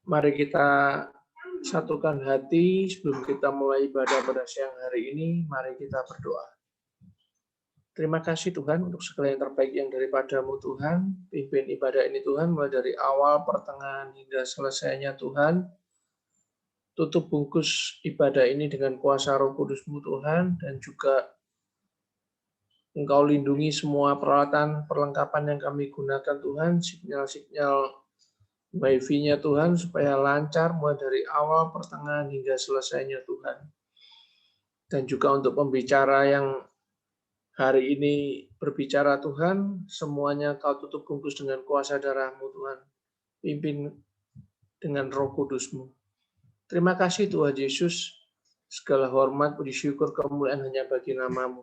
Mari kita satukan hati sebelum kita mulai ibadah pada siang hari ini. Mari kita berdoa. Terima kasih Tuhan untuk segala yang terbaik yang daripada-Mu Tuhan. Pimpin ibadah ini Tuhan mulai dari awal, pertengahan hingga selesainya Tuhan. Tutup bungkus ibadah ini dengan kuasa Roh Kudus-Mu Tuhan, dan juga Engkau lindungi semua peralatan perlengkapan yang kami gunakan Tuhan, sinyal-sinyal Wi-Fi-nya Tuhan, supaya lancar mulai dari awal, pertengahan, hingga selesainya Tuhan. Dan juga untuk pembicara yang hari ini berbicara Tuhan, semuanya Kau tutup bungkus dengan kuasa darah-Mu Tuhan. Pimpin dengan Roh Kudus-Mu. Terima kasih Tuhan Yesus, segala hormat, puji syukur, kemuliaan hanya bagi nama-Mu.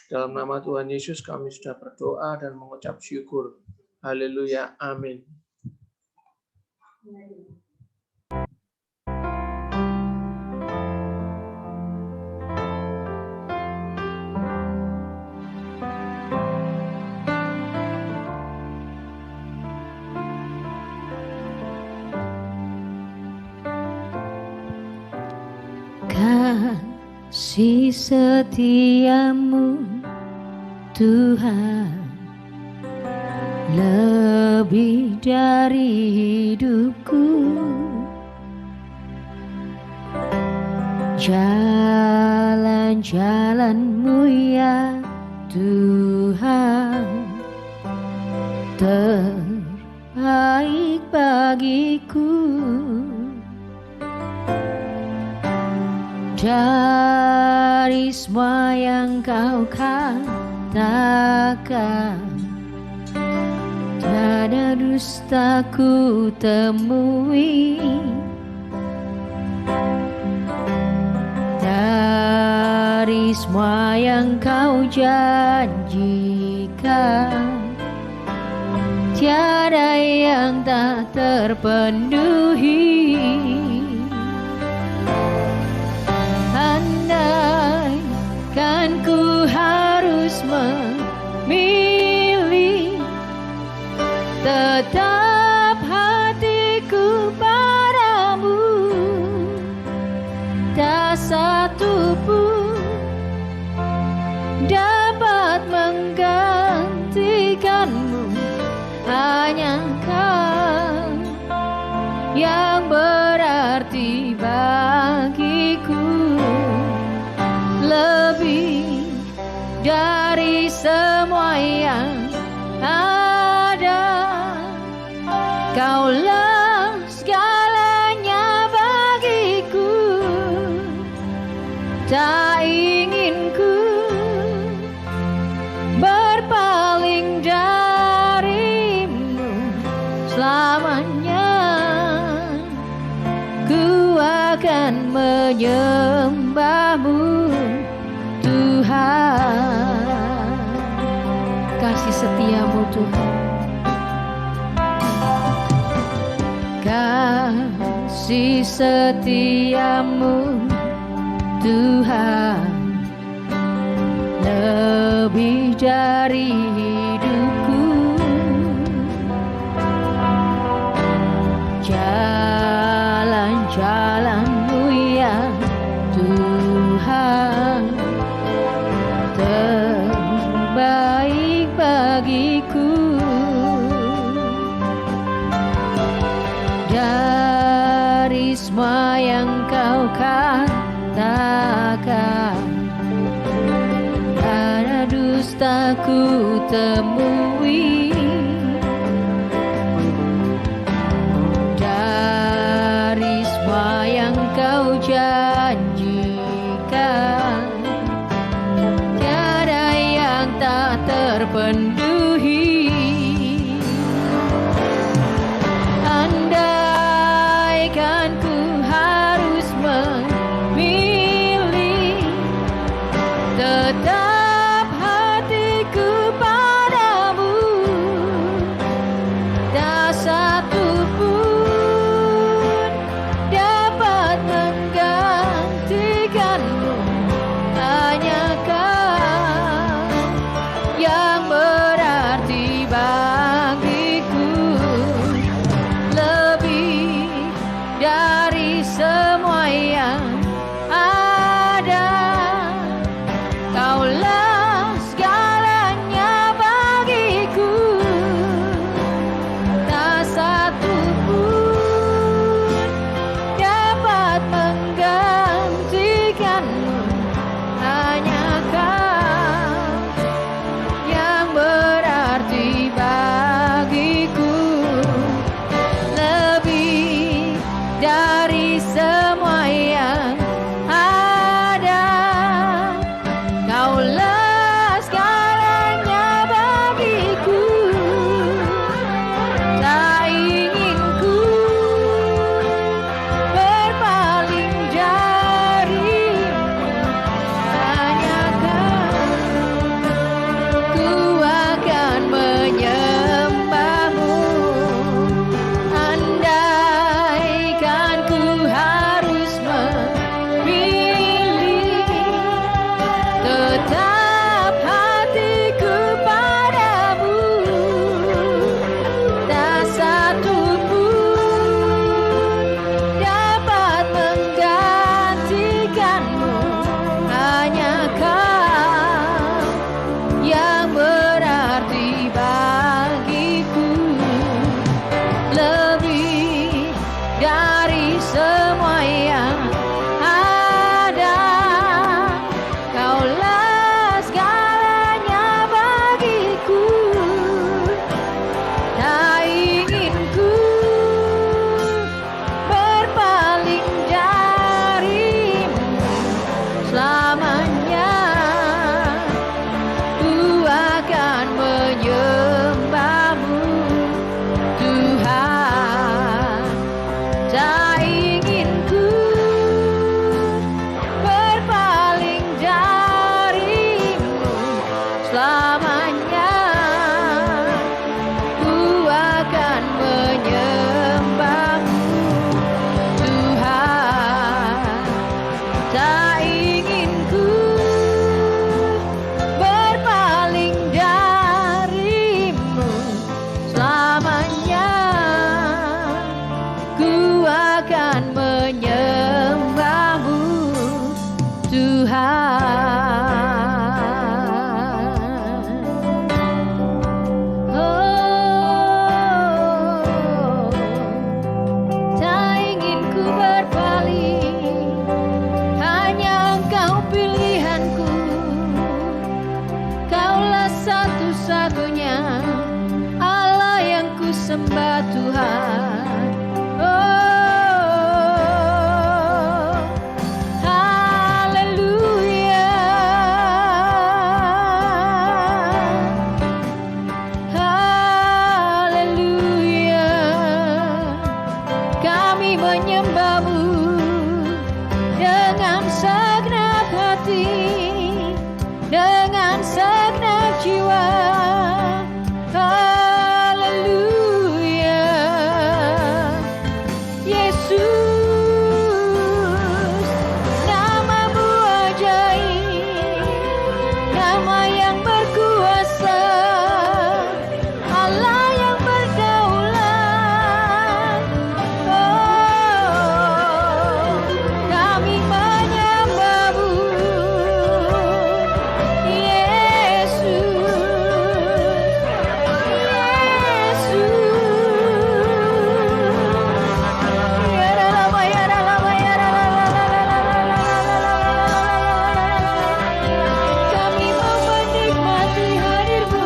Dalam nama Tuhan Yesus kami sudah berdoa dan mengucap syukur. Haleluya, amin. Kasih setiamu Tuhan lebih dari hidupku, jalan-jalan-Mu ya Tuhan terbaik bagiku. Dari semua yang Kau katakan, tiada dusta ku temui. Dari semua yang Kau janjikan, tiada yang tak terpenuhi. Kan ku harus memilih, tetap hatiku padamu, tak satu pun dapat menggantikanmu. Hanya Kau yang berarti bagiku, lebih dari semua yang ada. Kaulah segalanya bagiku, tak ingin ku berpaling darimu selamanya. Ku akan menyembah-Mu Tuhan. Kasih setiamu Tuhan, kasih setiamu Tuhan lebih dari hidupku, jalan-jalan-Mu ya Tuhan terbaik bagiku. Dari semua yang Kau katakan, tiada dusta ku temui. Dari semua yang Kau janjikan, tiada yang tak terpenuhi. Andaikan ku harus memilih, tetap hatiku padamu, kami menyembah-Mu dengan segenap hati, dengan segenap jiwa. Haleluya. Yesus, nama-Mu ajaib, nama yang berkuasa, Allah yang berdaulat. Oh, kami menyembah-Mu, Yesus, Yesus. Ya Rama, ya Rama, ya kami mau menikmati hadir-Mu,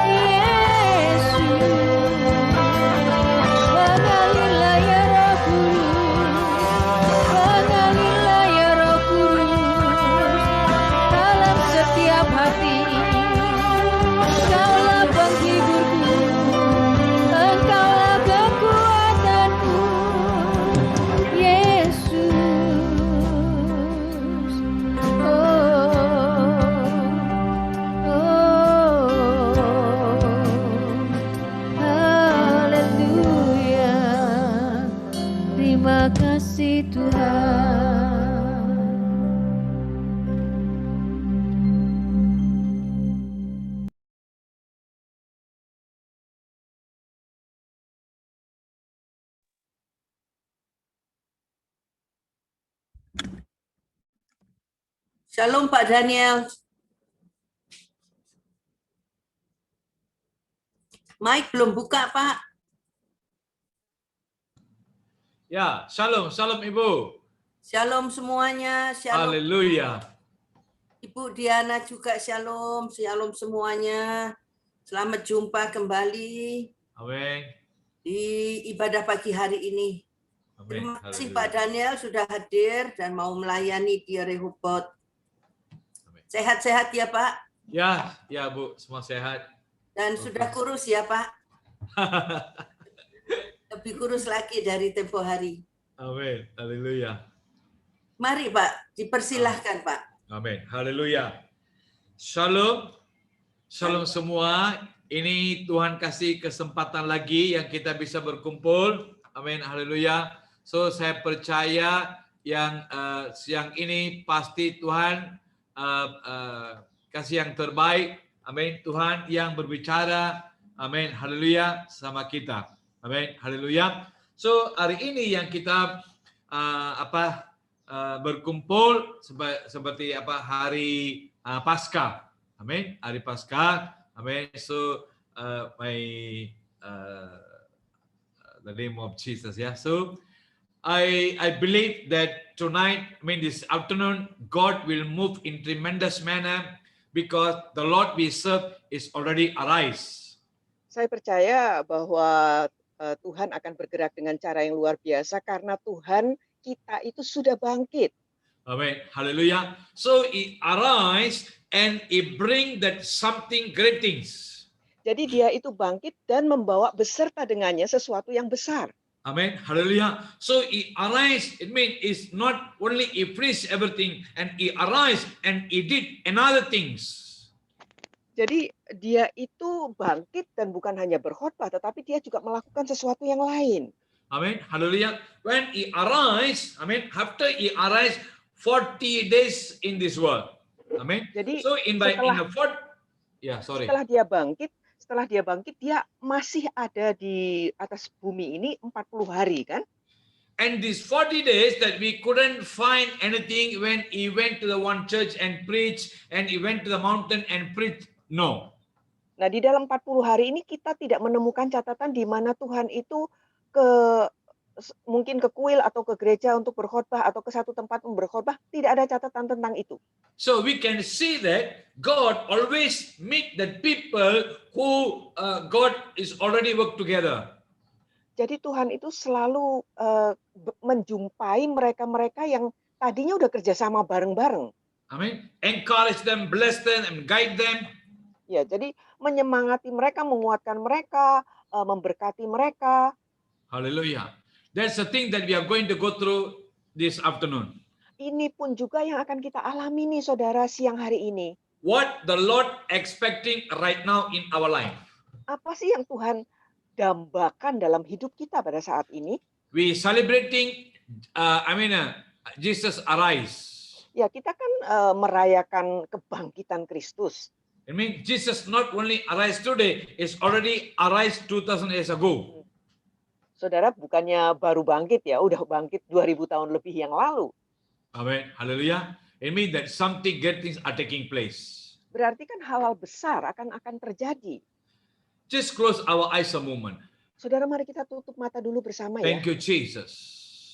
Yesus. Mengalilah ya Roh Kudus, mengalilah ya Roh Kudus dalam setiap hati. Engkaulah penghiburku, Engkaulah kekuatanku, Yesus. Haleluya. Terima kasih Tuhan. Shalom Pak Daniel. Mic belum buka Pak. Ya, shalom, shalom Ibu. Shalom semuanya. Shalom Haleluya. Ibu Diana juga shalom. Shalom semuanya. Selamat jumpa kembali Amin. di ibadah pagi hari ini. Amin. Terima kasih Haleluya. Pak Daniel sudah hadir dan mau melayani di Rehoboth. Amin. Sehat-sehat ya Pak. Ya, ya Bu, semua sehat. Dan sudah kurus ya Pak. Lebih kurus lagi dari tempo hari. Amin. Haleluya. Mari Pak, dipersilahkan Pak. Amin. Haleluya. Shalom. Shalom semua. Ini Tuhan kasih kesempatan lagi yang kita bisa berkumpul. Amin. Haleluya. So saya percaya yang siang ini pasti Tuhan kasih yang terbaik. Amin. Tuhan yang berbicara. Amin. Haleluya sama kita. Amin. Haleluya. So hari ini yang kita berkumpul seperti hari Paskah. Amin. Hari Paskah. Amin. So the name of Jesus. Yeah. So I believe that tonight, this afternoon, God will move in tremendous manner because the Lord we serve is already arise. Saya percaya bahwa Tuhan akan bergerak dengan cara yang luar biasa karena Tuhan kita itu sudah bangkit. Amen. Hallelujah. So he arise and he bring that something great things. Jadi dia itu bangkit dan membawa beserta dengannya sesuatu yang besar. Amen. Hallelujah. So he arise, it means it's not only he finished everything and he arise and he did another things. Jadi dia itu bangkit dan bukan hanya berkhotbah tetapi dia juga melakukan sesuatu yang lain. Amen. Hallelujah. When he arise, after he arise 40 days in this world. Amen. Jadi so setelah dia bangkit dia masih ada di atas bumi ini 40 hari kan? And these 40 days that we couldn't find anything when he went to the one church and preached and he went to the mountain and preached. No. Nah, di dalam 40 hari ini kita tidak menemukan catatan di mana Tuhan itu mungkin ke kuil atau ke gereja untuk berkhotbah atau ke satu tempat untuk berkhotbah, tidak ada catatan tentang itu. So we can see that God always meet the people who God is already work together. Jadi Tuhan itu selalu menjumpai mereka-mereka yang tadinya udah kerjasama bareng-bareng. Amen. Encourage them, bless them, and guide them. Ya, jadi menyemangati mereka, menguatkan mereka, memberkati mereka. Hallelujah. That's the thing that we are going to go through this afternoon. Ini pun juga yang akan kita alami nih saudara siang hari ini. What the Lord expecting right now in our life. Apa sih yang Tuhan dambakan dalam hidup kita pada saat ini? We celebrating, Jesus arise. Ya, kita kan merayakan kebangkitan Kristus. I mean, Jesus not only arise today, is already arise 2000 years ago. Saudara bukannya baru bangkit ya, udah bangkit 2000 tahun lebih yang lalu. Amen. Hallelujah. It means that something great things are taking place. Berarti kan hal-hal besar akan terjadi. Just close our eyes a moment. Saudara, mari kita tutup mata dulu bersama Thank ya. you, Jesus.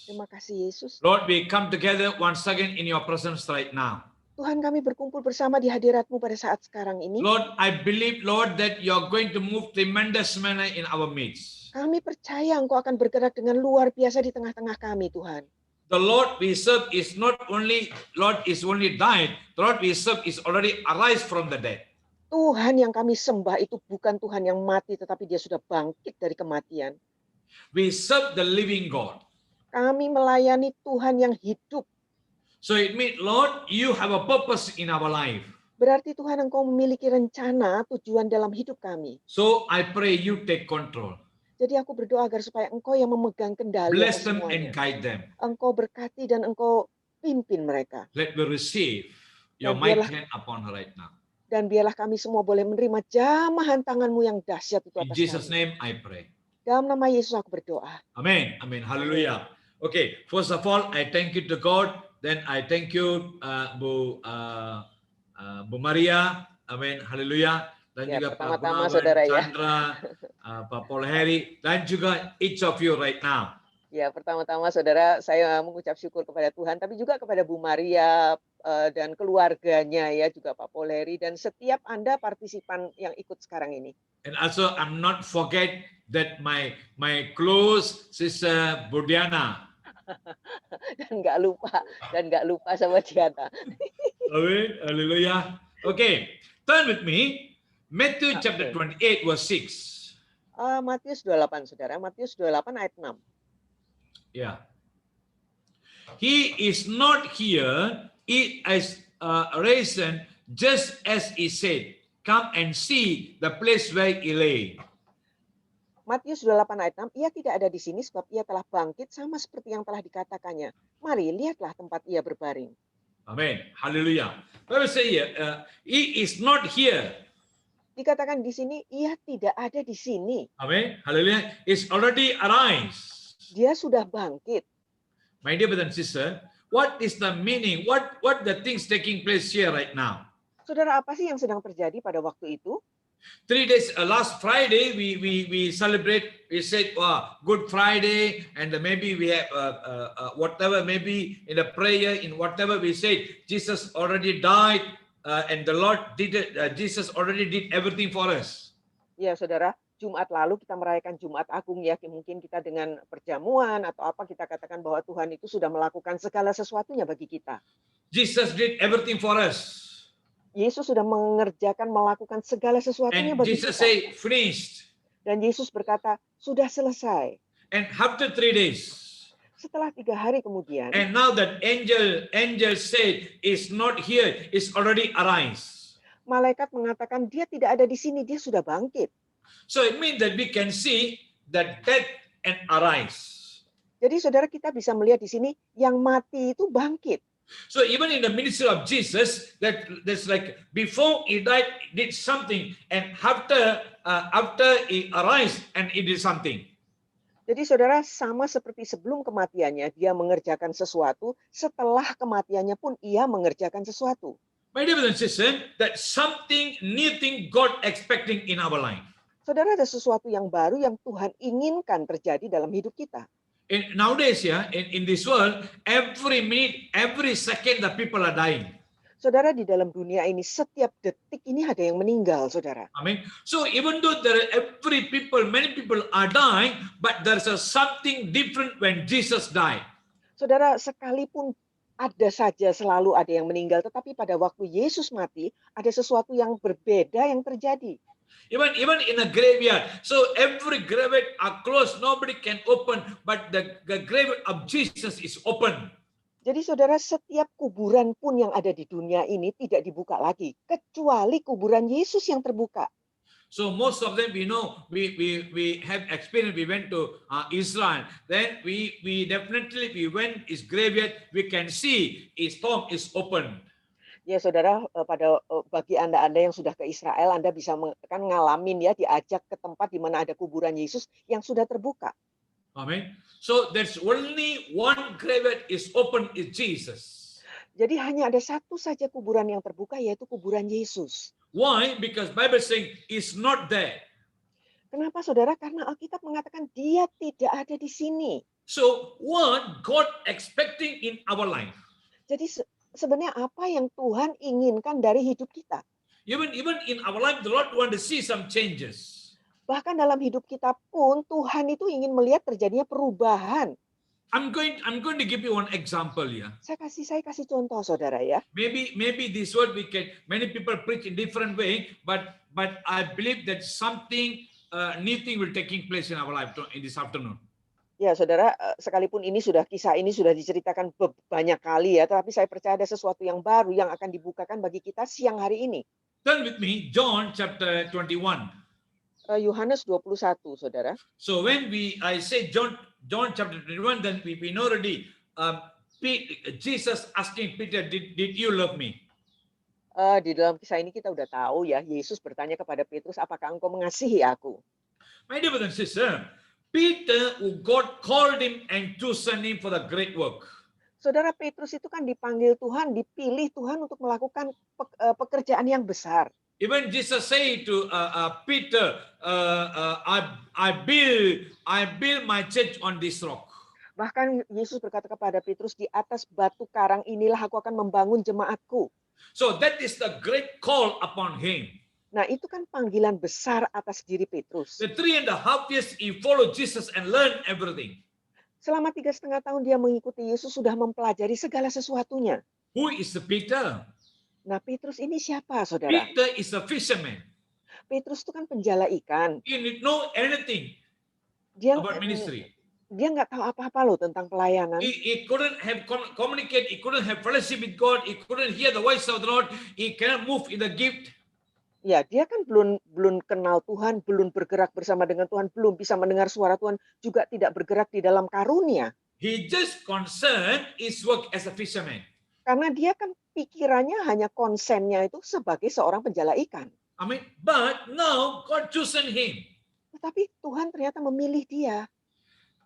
Terima kasih Yesus. Lord, we come together once again in your presence right now. Tuhan, kami berkumpul bersama di hadirat-Mu pada saat sekarang ini. Lord, I believe, Lord, that you are going to move tremendous manner in our midst. Kami percaya Engkau akan bergerak dengan luar biasa di tengah-tengah kami, Tuhan. The Lord we serve is not only, Lord is only died. The Lord we serve is already arise from the dead. Tuhan yang kami sembah itu bukan Tuhan yang mati, tetapi Dia sudah bangkit dari kematian. We serve the living God. Kami melayani Tuhan yang hidup. So it means, Lord, you have a purpose in our life. Berarti Tuhan Engkau memiliki rencana, tujuan dalam hidup kami. So I pray you take control. Jadi aku berdoa agar supaya Engkau yang memegang kendali Bless atas them and semuanya. guide them. Engkau berkati dan Engkau pimpin mereka. Let me receive your Dan mighty biarlah- hand upon her right now. Dan biarlah kami semua boleh menerima jamahan tangan-Mu yang dahsyat itu In atas Jesus' kami. name I pray. Dalam nama Yesus aku berdoa. Amen. Amen. Hallelujah. Okay. First of all, I thank you to God. Then I thank you, Bu Maria. Amen. Hallelujah. Dan Ya, juga Pak pertama-tama Gunawan, saudara ya. Chandra, Pak Paul Heri, dan juga each of you right now. Ya, pertama-tama saudara saya mengucap syukur kepada Tuhan, tapi juga kepada Bu Maria dan keluarganya ya, juga Pak Poleri dan setiap Anda partisipan yang ikut sekarang ini. And also, I'm not forget that my close sister Budiana. Dan nggak lupa sama Diana. Amen. Hallelujah. Okay. Turn with me. Matthew chapter 28 verse 6. Matius 28 saudara, Matius 28 ayat 6. Yeah. He is not here, he is risen just as he said. Come and see the place where he lay. Matius 28 ayat 6, ia tidak ada di sini sebab ia telah bangkit sama seperti yang telah dikatakannya. Mari lihatlah tempat ia berbaring. Amen. Hallelujah. Bible say here, he is not here. Dikatakan di sini, ia tidak ada di sini. Amen. Hallelujah. It's already arise. Dia sudah bangkit. My dear brother and sister, what is the meaning? What the things taking place here right now? Saudara, apa sih yang sedang terjadi pada waktu itu? 3 days, last Friday, we celebrate, we said, Good Friday, and maybe we have whatever, maybe in the prayer, in whatever we said, Jesus already died, and the Lord did it, Jesus already did everything for us. Ya, saudara, Jumat lalu kita merayakan Jumat Agung ya, mungkin kita dengan perjamuan atau apa kita katakan bahwa Tuhan itu sudah melakukan segala sesuatunya bagi kita. Jesus did everything for us. Yesus sudah melakukan segala sesuatunya And bagi Jesus kita. said, finished. Dan Yesus berkata, sudah selesai. And after 3 days, Setelah 3 hari kemudian, and now that angel said, is not here, is already arise. malaikat mengatakan dia tidak ada di sini, dia sudah bangkit. So it means that we can see that death and arise. Jadi saudara, kita bisa melihat di sini yang mati itu bangkit. So even in the ministry of Jesus, that's like before he died, he did something, and after he arise and he did something. Jadi saudara, sama seperti sebelum kematiannya dia mengerjakan sesuatu, setelah kematiannya pun ia mengerjakan sesuatu. My dear brothers and sisters, that something new thing God expecting in our life. Saudara, ada sesuatu yang baru yang Tuhan inginkan terjadi dalam hidup kita. Nowadays, in this world, every minute, every second, the people are dying. Saudara, di dalam dunia ini setiap detik ini ada yang meninggal, saudara. Amen. So even though many people are dying, but there's something different when Jesus died. Saudara, sekalipun ada saja selalu ada yang meninggal, tetapi pada waktu Yesus mati, ada sesuatu yang berbeda yang terjadi. Even in a graveyard. So every graveyard are closed, nobody can open, but the graveyard of Jesus is open. Jadi saudara, setiap kuburan pun yang ada di dunia ini tidak dibuka lagi, kecuali kuburan Yesus yang terbuka. So most of them, we know, we have experience. We went to Israel. Then we definitely we went his graveyard. We can see his tomb is open. Ya saudara, bagi Anda yang sudah ke Israel, Anda bisa kan ngalamin ya, diajak ke tempat di mana ada kuburan Yesus yang sudah terbuka. Amen. So there's only one graveyard is open is Jesus. Jadi hanya ada satu saja kuburan yang terbuka, yaitu kuburan Yesus. Why? Because Bible saying is not there. Kenapa saudara? Karena Alkitab mengatakan dia tidak ada di sini. So what God expecting in our life? Jadi sebenarnya apa yang Tuhan inginkan dari hidup kita? Even in our life, the Lord want to see some changes. Bahkan dalam hidup kita pun Tuhan itu ingin melihat terjadinya perubahan. I'm going to give you one example here. Saya kasih contoh saudara ya. Maybe this word many people preach in different way, but I believe that something new thing will taking place in our life in this afternoon. Ya saudara, sekalipun kisah ini sudah diceritakan banyak kali ya, tetapi saya percaya ada sesuatu yang baru yang akan dibukakan bagi kita siang hari ini. Turn with me John chapter 21. Yohanes 21, saudara. So when I say John chapter 21, then we know already Jesus asking Peter, did you love me? Di dalam kisah ini kita udah tahu ya, Yesus bertanya kepada Petrus, apakah engkau mengasihi aku? My dear brother and sister, Peter, who God called him and chosen him for the great work. Saudara, Petrus itu kan dipanggil Tuhan, dipilih Tuhan untuk melakukan pekerjaan yang besar. Even Jesus said to Peter, I build my church on this rock. Bahkan Yesus berkata kepada Petrus, di atas batu karang inilah aku akan membangun jemaatku. So that is the great call upon him. Nah, itu kan panggilan besar atas diri Petrus. The 3.5 years he followed Jesus and learned everything. Selama 3,5 tahun dia mengikuti Yesus, sudah mempelajari segala sesuatunya. Who is the Peter? Nah, Petrus ini siapa, saudara? Peter is a fisherman. Petrus itu kan penjala ikan. He didn't know anything about ministry. Dia nggak tahu apa-apa loh tentang pelayanan. He couldn't have communicate. He couldn't have fellowship with God. He couldn't hear the voice of the Lord. He cannot move in the gift. Ya, dia kan belum kenal Tuhan, belum bergerak bersama dengan Tuhan, belum bisa mendengar suara Tuhan, juga tidak bergerak di dalam karunia. He just concerned his work as a fisherman. Karena dia kan pikirannya hanya konsennya itu sebagai seorang penjala ikan. I mean, but now God chosen him. Tetapi Tuhan ternyata memilih dia.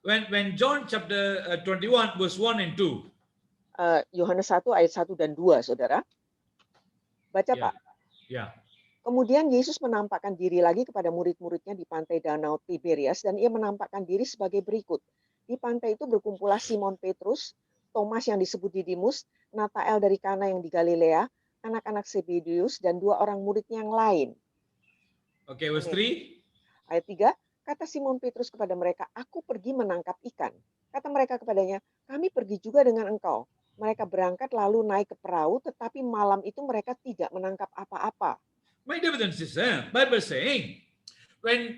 When John chapter 21 verse 1 and 2. Yohanes 1 ayat 1 dan 2, saudara. Baca, Yeah. Pak. Yeah. Kemudian Yesus menampakkan diri lagi kepada murid-muridnya di pantai Danau Tiberias, dan ia menampakkan diri sebagai berikut. Di pantai itu berkumpullah Simon Petrus, Thomas yang disebut Didimus, Natael dari Kana yang di Galilea, anak-anak Zebedeus, dan 2 orang muridnya yang lain. Okay, verse 3. Ayat 3, kata Simon Petrus kepada mereka, aku pergi menangkap ikan. Kata mereka kepadanya, kami pergi juga dengan engkau. Mereka berangkat lalu naik ke perahu, tetapi malam itu mereka tidak menangkap apa-apa. My dear brothers and sisters, Bible saying, when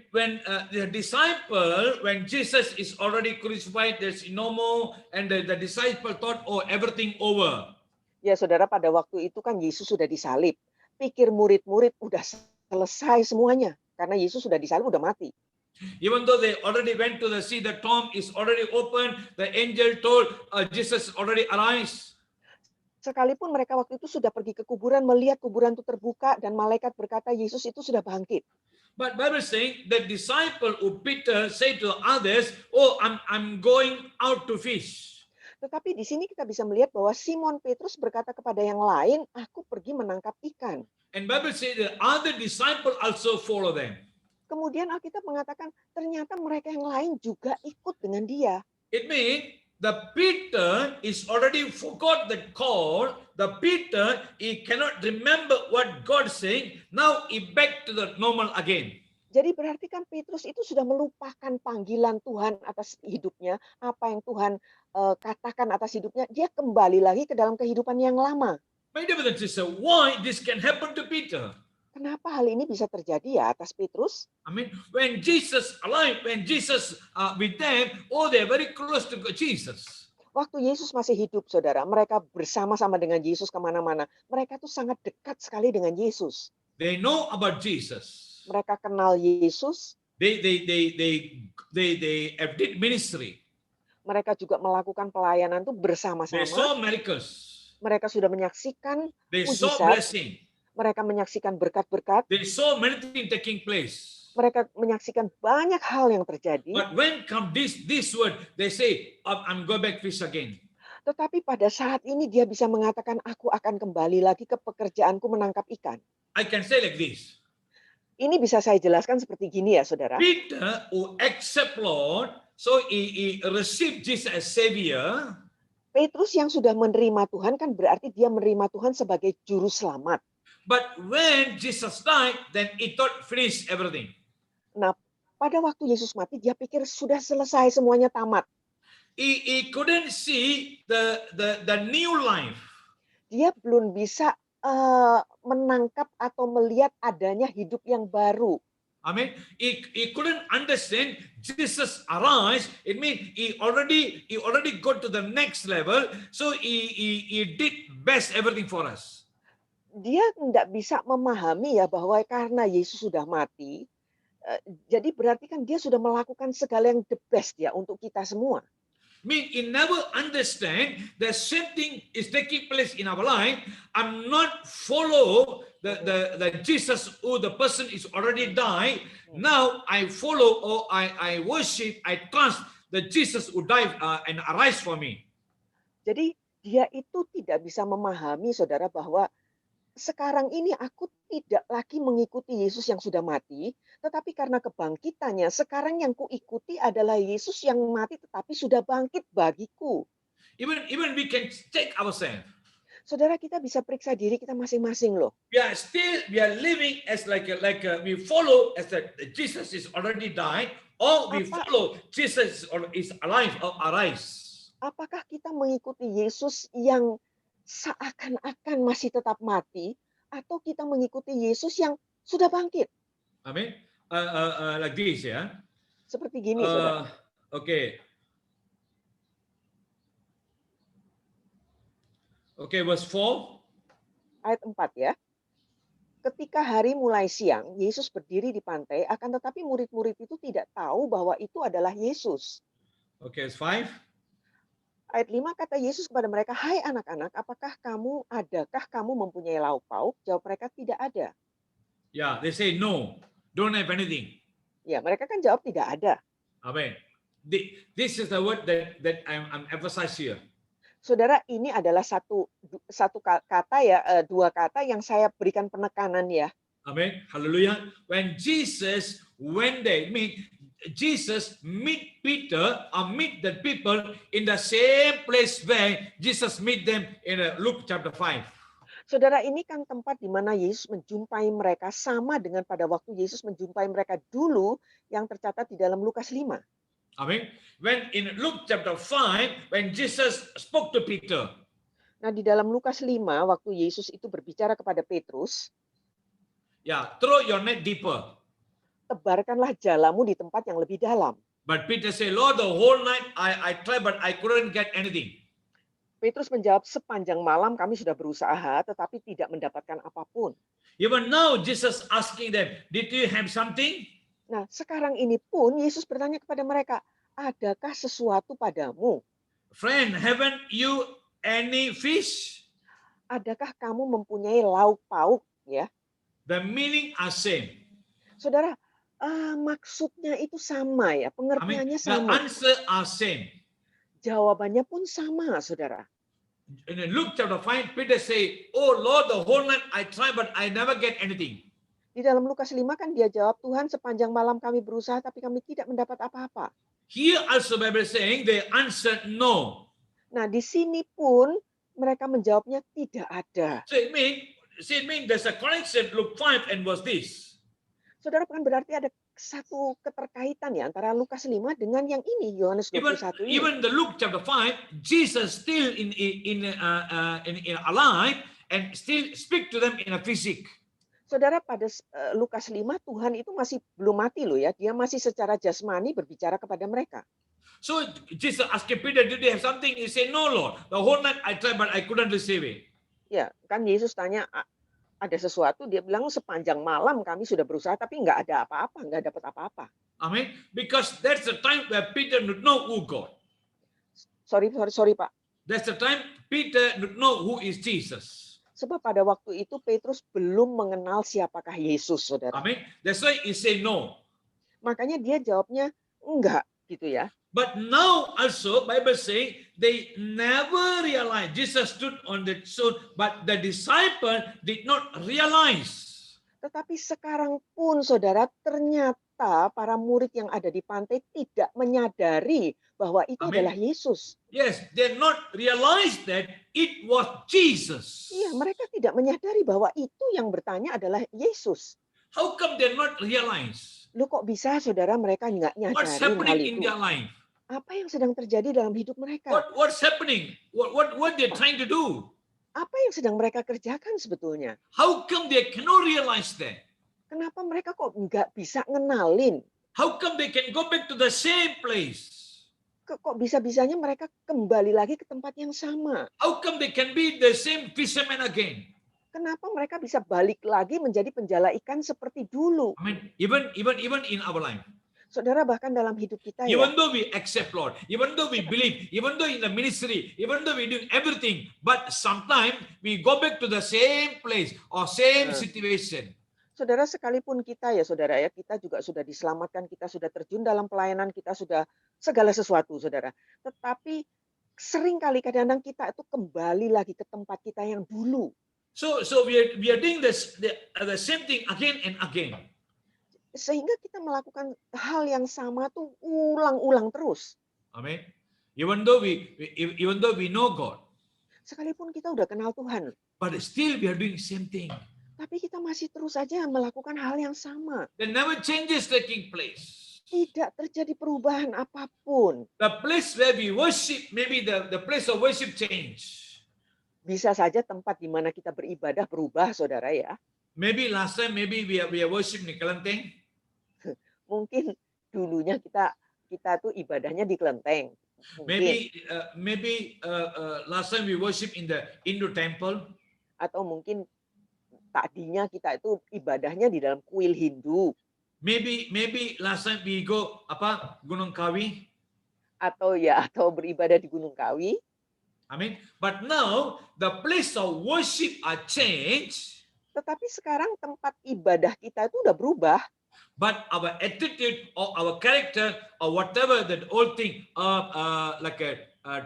the disciple, when Jesus is already crucified, there's no more, and the disciple thought, oh, everything over. Ya saudara, pada waktu itu kan Yesus sudah disalib. Pikir murid-murid udah selesai semuanya. Karena Yesus sudah disalib, udah mati. Even though they already went to the sea, the tomb is already open, the angel told Jesus already arise. Sekalipun mereka waktu itu sudah pergi ke kuburan, melihat kuburan itu terbuka, dan malaikat berkata Yesus itu sudah bangkit. But Bible saying the disciple who Peter said to others, oh, I'm going out to fish. Tetapi di sini kita bisa melihat bahwa Simon Petrus berkata kepada yang lain, aku pergi menangkap ikan. And Bible says the other disciple also follow them. Kemudian Alkitab mengatakan ternyata mereka yang lain juga ikut dengan dia. It means the Peter is already forgot the call. The Peter, he cannot remember what God saying. Now he back to the normal again. Jadi berarti kan Petrus itu sudah melupakan panggilan Tuhan atas hidupnya, apa yang Tuhan katakan atas hidupnya, dia kembali lagi ke dalam kehidupan yang lama. My dear brother and sister, why this can happen to Peter? Kenapa hal ini bisa terjadi ya atas Petrus? I mean, when Jesus alive, when Jesus with them, oh, they're very close to Jesus. Waktu Yesus masih hidup, saudara, mereka bersama-sama dengan Yesus kemana-mana. Mereka tuh sangat dekat sekali dengan Yesus. They know about Jesus. Mereka kenal Yesus. They did ministry. Mereka juga melakukan pelayanan tuh They bersama-sama. saw miracles. Mereka sudah menyaksikan They saw mujizat. blessing. Mereka menyaksikan berkat-berkat. They saw many things taking place. Mereka menyaksikan banyak hal yang terjadi. But when come this word, they say, I'm going back fish again. Tetapi pada saat ini dia bisa mengatakan, aku akan kembali lagi ke pekerjaanku menangkap ikan. I can say like this. Ini bisa saya jelaskan seperti gini ya, saudara. Peter who accept Lord, so he received Jesus as Savior. Petrus yang sudah menerima Tuhan kan berarti dia menerima Tuhan sebagai juru selamat. But when Jesus died, then he thought finish everything. Nah, pada waktu Yesus mati, dia pikir sudah selesai, semuanya tamat. He couldn't see the new life. Dia belum bisa menangkap atau melihat adanya hidup yang baru. I mean, he couldn't understand Jesus arise. It means he already got to the next level. So he did best everything for us. Dia tidak bisa memahami ya bahwa karena Yesus sudah mati, jadi berarti kan dia sudah melakukan segala yang the best ya untuk kita semua. I mean, he never understand that same thing is taking place in our life. I'm not follow the Jesus who the person is already died. Now I follow or I worship, I trust the Jesus who died and arise for me. Jadi dia itu tidak bisa memahami, saudara, bahwa sekarang ini aku tidak lagi mengikuti Yesus yang sudah mati, tetapi karena kebangkitannya, sekarang yang kuikuti adalah Yesus yang mati tetapi sudah bangkit bagiku. Even we can check ourselves. Saudara, kita bisa periksa diri kita masing-masing loh. We are living as like we follow as that Jesus is already died, or we follow Jesus is alive or arise. Apakah kita mengikuti Yesus yang seakan-akan masih tetap mati, atau kita mengikuti Yesus yang sudah bangkit? Amen. Like this, yeah. Seperti gini, saudara. Okay. Okay, verse 4. Ayat 4 ya. Ketika hari mulai siang, Yesus berdiri di pantai, akan tetapi murid-murid itu tidak tahu bahwa itu adalah Yesus. Okay, verse 5. Ayat 5 kata Yesus kepada mereka, "Hai anak-anak, adakah kamu mempunyai lauk pauk?" Jawab mereka, "Tidak ada." Yeah, they say no, don't have anything. Ya, mereka kan jawab tidak ada. Amen. This is the word that I'm emphasize here. Saudara, ini adalah satu kata ya, dua kata yang saya berikan penekanan ya. Amen. Hallelujah. When Jesus Jesus meet Peter or meet the people in the same place where Jesus meet them in Luke chapter 5. Saudara, ini kan tempat di mana Yesus menjumpai mereka sama dengan pada waktu Yesus menjumpai mereka dulu yang tercatat di dalam Lukas 5. Amen. When in Luke chapter 5, when Jesus spoke to Peter. Nah, di dalam Lukas 5, waktu Yesus itu berbicara kepada Petrus, yeah, throw your net deeper. Tebarkanlah jalamu di tempat yang lebih dalam. But Peter said, Lord, the whole night I tried, but I couldn't get anything. Petrus menjawab, sepanjang malam kami sudah berusaha, tetapi tidak mendapatkan apapun. Even now, Jesus asking them, did you have something? Nah, sekarang ini pun Yesus bertanya kepada mereka, adakah sesuatu padamu? Friend, haven't you any fish? Adakah kamu mempunyai lauk pauk? Ya, The meaning are same. saudara, maksudnya itu sama ya, pengertiannya The sama. answer are same. Jawabannya pun sama, saudara. In Luke chapter 5, Peter say, oh Lord, the whole night I tried, but I never get anything. Di dalam Lukas 5 kan dia jawab, Tuhan sepanjang malam kami berusaha, tapi kami tidak mendapat apa-apa. Here also Bible saying they answered no. Nah, di sini pun mereka menjawabnya tidak ada. So it means there's a connection, Luke 5 and verse this. Saudara, kan berarti ada satu keterkaitan ya antara Lukas 5 dengan yang ini, Yohanes 21 ini. Even the Luke chapter 5, Jesus still in alive and still speak to them in a physic. Saudara, pada Lukas 5 Tuhan itu masih belum mati loh ya. Dia masih secara jasmani berbicara kepada mereka. So Jesus asked Peter, did you have something? He said, no, Lord. The whole night I tried, but I couldn't receive it. Ya, kan Yesus tanya ada sesuatu, dia bilang sepanjang malam kami sudah berusaha tapi nggak ada apa-apa, nggak dapat apa-apa. Amen. Because that's the time where Peter would know who God. Sorry Pak. That's the time Peter would know who is Jesus. Sebab pada waktu itu Petrus belum mengenal siapakah Yesus, saudara. Amen. That's why he said no. Makanya dia jawabnya enggak gitu ya. But now also Bible say they never realized Jesus stood on the stone, but the disciple did not realize. Tetapi sekarang pun saudara, ternyata para murid yang ada di pantai tidak menyadari bahwa itu Amin. adalah Yesus. Yes, they not realize that it was Jesus. Iya, mereka tidak menyadari bahwa itu yang bertanya adalah Yesus. How come they not realize? Loh kok bisa saudara mereka nggak What's nyadarin hal happening in itu? their life? Apa yang sedang terjadi dalam hidup mereka? What's happening? What they're trying to do? Apa yang sedang mereka kerjakan sebetulnya? How come they cannot realize that? Kenapa mereka kok nggak bisa ngenalin? How come they can go back to the same place? Kok bisa-bisanya mereka kembali lagi ke tempat yang sama? How come they can be the same fisherman again? Kenapa mereka bisa balik lagi menjadi penjala ikan seperti dulu? I mean, even in our life, Saudara, bahkan dalam hidup kita ya, even though we accept Lord, even though we believe, even though in the ministry, even though we do everything, but sometimes we go back to the same place or same situation. saudara, sekalipun kita ya saudara ya, kita juga sudah diselamatkan, kita sudah terjun dalam pelayanan, kita sudah segala sesuatu saudara. Tetapi sering kali kadang-kadang kita itu kembali lagi ke tempat kita yang dulu. So we are doing the same thing again and again. Sehingga kita melakukan hal yang sama tuh ulang-ulang terus. Amen. Even though we know God, Sekalipun kita udah kenal Tuhan, but still we are doing the same thing. tapi kita masih terus saja melakukan hal yang sama. There never changes taking place. Tidak terjadi perubahan apapun. The place where we worship, maybe the place of worship change. Bisa saja tempat di mana kita beribadah berubah, saudara ya. Maybe last time, maybe we are worship di Kelenteng. Mungkin dulunya kita tuh ibadahnya di Kelenteng. Mungkin. Maybe last time we worship in the Hindu temple. Atau mungkin tadinya kita itu ibadahnya di dalam kuil Hindu. Maybe last time we go Gunung Kawi. Atau beribadah di Gunung Kawi. Amen. But now the place of worship are changed. Tetapi sekarang tempat ibadah kita itu udah berubah. But our attitude or our character or whatever that old thing, like a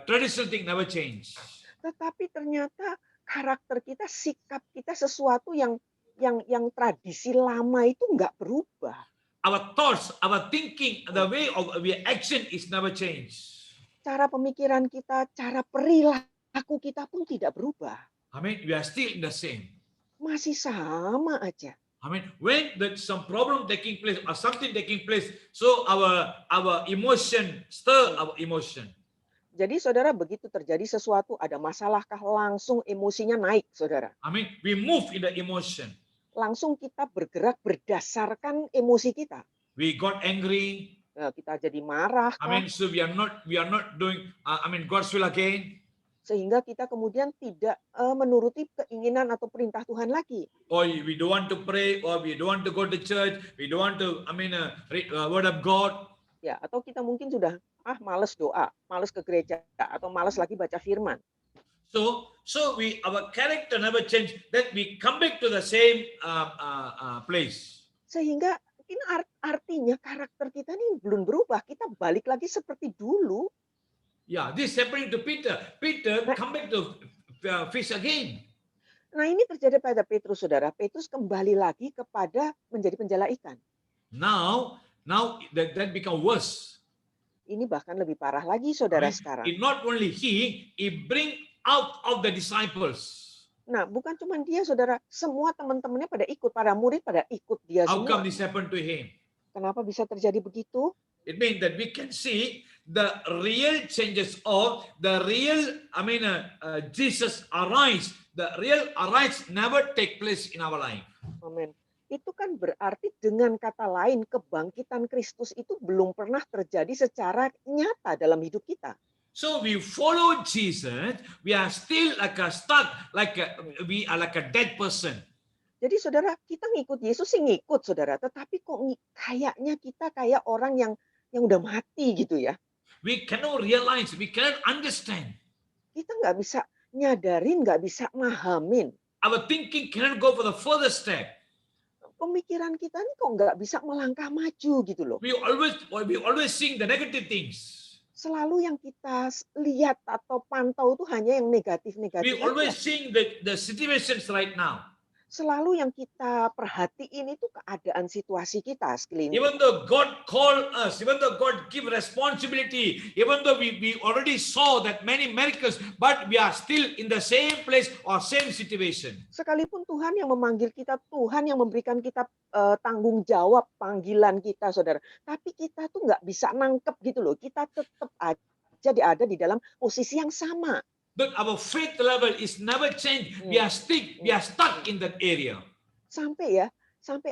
traditional thing, never change. Tetapi ternyata karakter kita, sikap kita, sesuatu yang tradisi lama itu nggak berubah. Our thoughts, our thinking, the way of our action is never changed. Cara pemikiran kita, cara perilaku kita pun tidak berubah. I mean, we are still in the same. Masih sama aja. I mean, when there's some problem taking place or something taking place, so our emotion stir our emotion. Jadi saudara, begitu terjadi sesuatu, ada masalahkah, langsung emosinya naik, saudara. I mean, we move in the emotion. Langsung kita bergerak berdasarkan emosi kita. We got angry. Kita jadi marah. I mean, so we are not doing. God's will again. Sehingga kita kemudian tidak menuruti keinginan atau perintah Tuhan lagi. Or we don't want to pray, or we don't want to go to church. We don't want to, read word of God. Ya, atau kita mungkin sudah malas doa, malas ke gereja, atau malas lagi baca firman. So our character never change. That we come back to the same place. Sehingga mungkin artinya karakter kita ini belum berubah. Kita balik lagi seperti dulu. Yeah, this is happening to Peter. Peter come back to fish again. Nah, ini terjadi pada Petrus, saudara. Petrus kembali lagi kepada menjadi penjala ikan. Now that become worse. Ini bahkan lebih parah lagi, saudara, sekarang. Not only he bring out of the disciples. Nah, bukan cuma dia, saudara. Semua teman-temannya pada ikut, para murid pada ikut dia How semua. come this happened to him? Kenapa bisa terjadi begitu? It means that we can see the real changes of the real, Jesus arise. The real arise never take place in our life. Amin. Itu kan berarti dengan kata lain kebangkitan Kristus itu belum pernah terjadi secara nyata dalam hidup kita. So we follow Jesus, we are still like a stuck, we are like a dead person. Jadi saudara, kita ngikut Yesus sih ngikut saudara, tetapi kok kayaknya kita kayak orang yang udah mati gitu ya. We cannot realize, we cannot understand. Kita nggak bisa nyadarin, nggak bisa mahamin. Our thinking cannot go for the further step. Pemikiran kita nih kok nggak bisa melangkah maju gitu loh. We always seeing the negative things. Selalu yang kita lihat atau pantau itu hanya yang negatif-negatif. We always seeing the situations right now. Selalu yang kita perhatiin itu keadaan situasi kita sekeliling. Even though God called us, even though God give responsibility, even though we already saw that many miracles, but we are still in the same place or same situation. Sekalipun Tuhan yang memanggil kita, Tuhan yang memberikan kita tanggung jawab panggilan kita, saudara. Tapi kita tuh nggak bisa nangkep gitu loh. Kita tetap aja ada di dalam posisi yang sama. But our faith level is never changed. We are stuck in that area. Sampai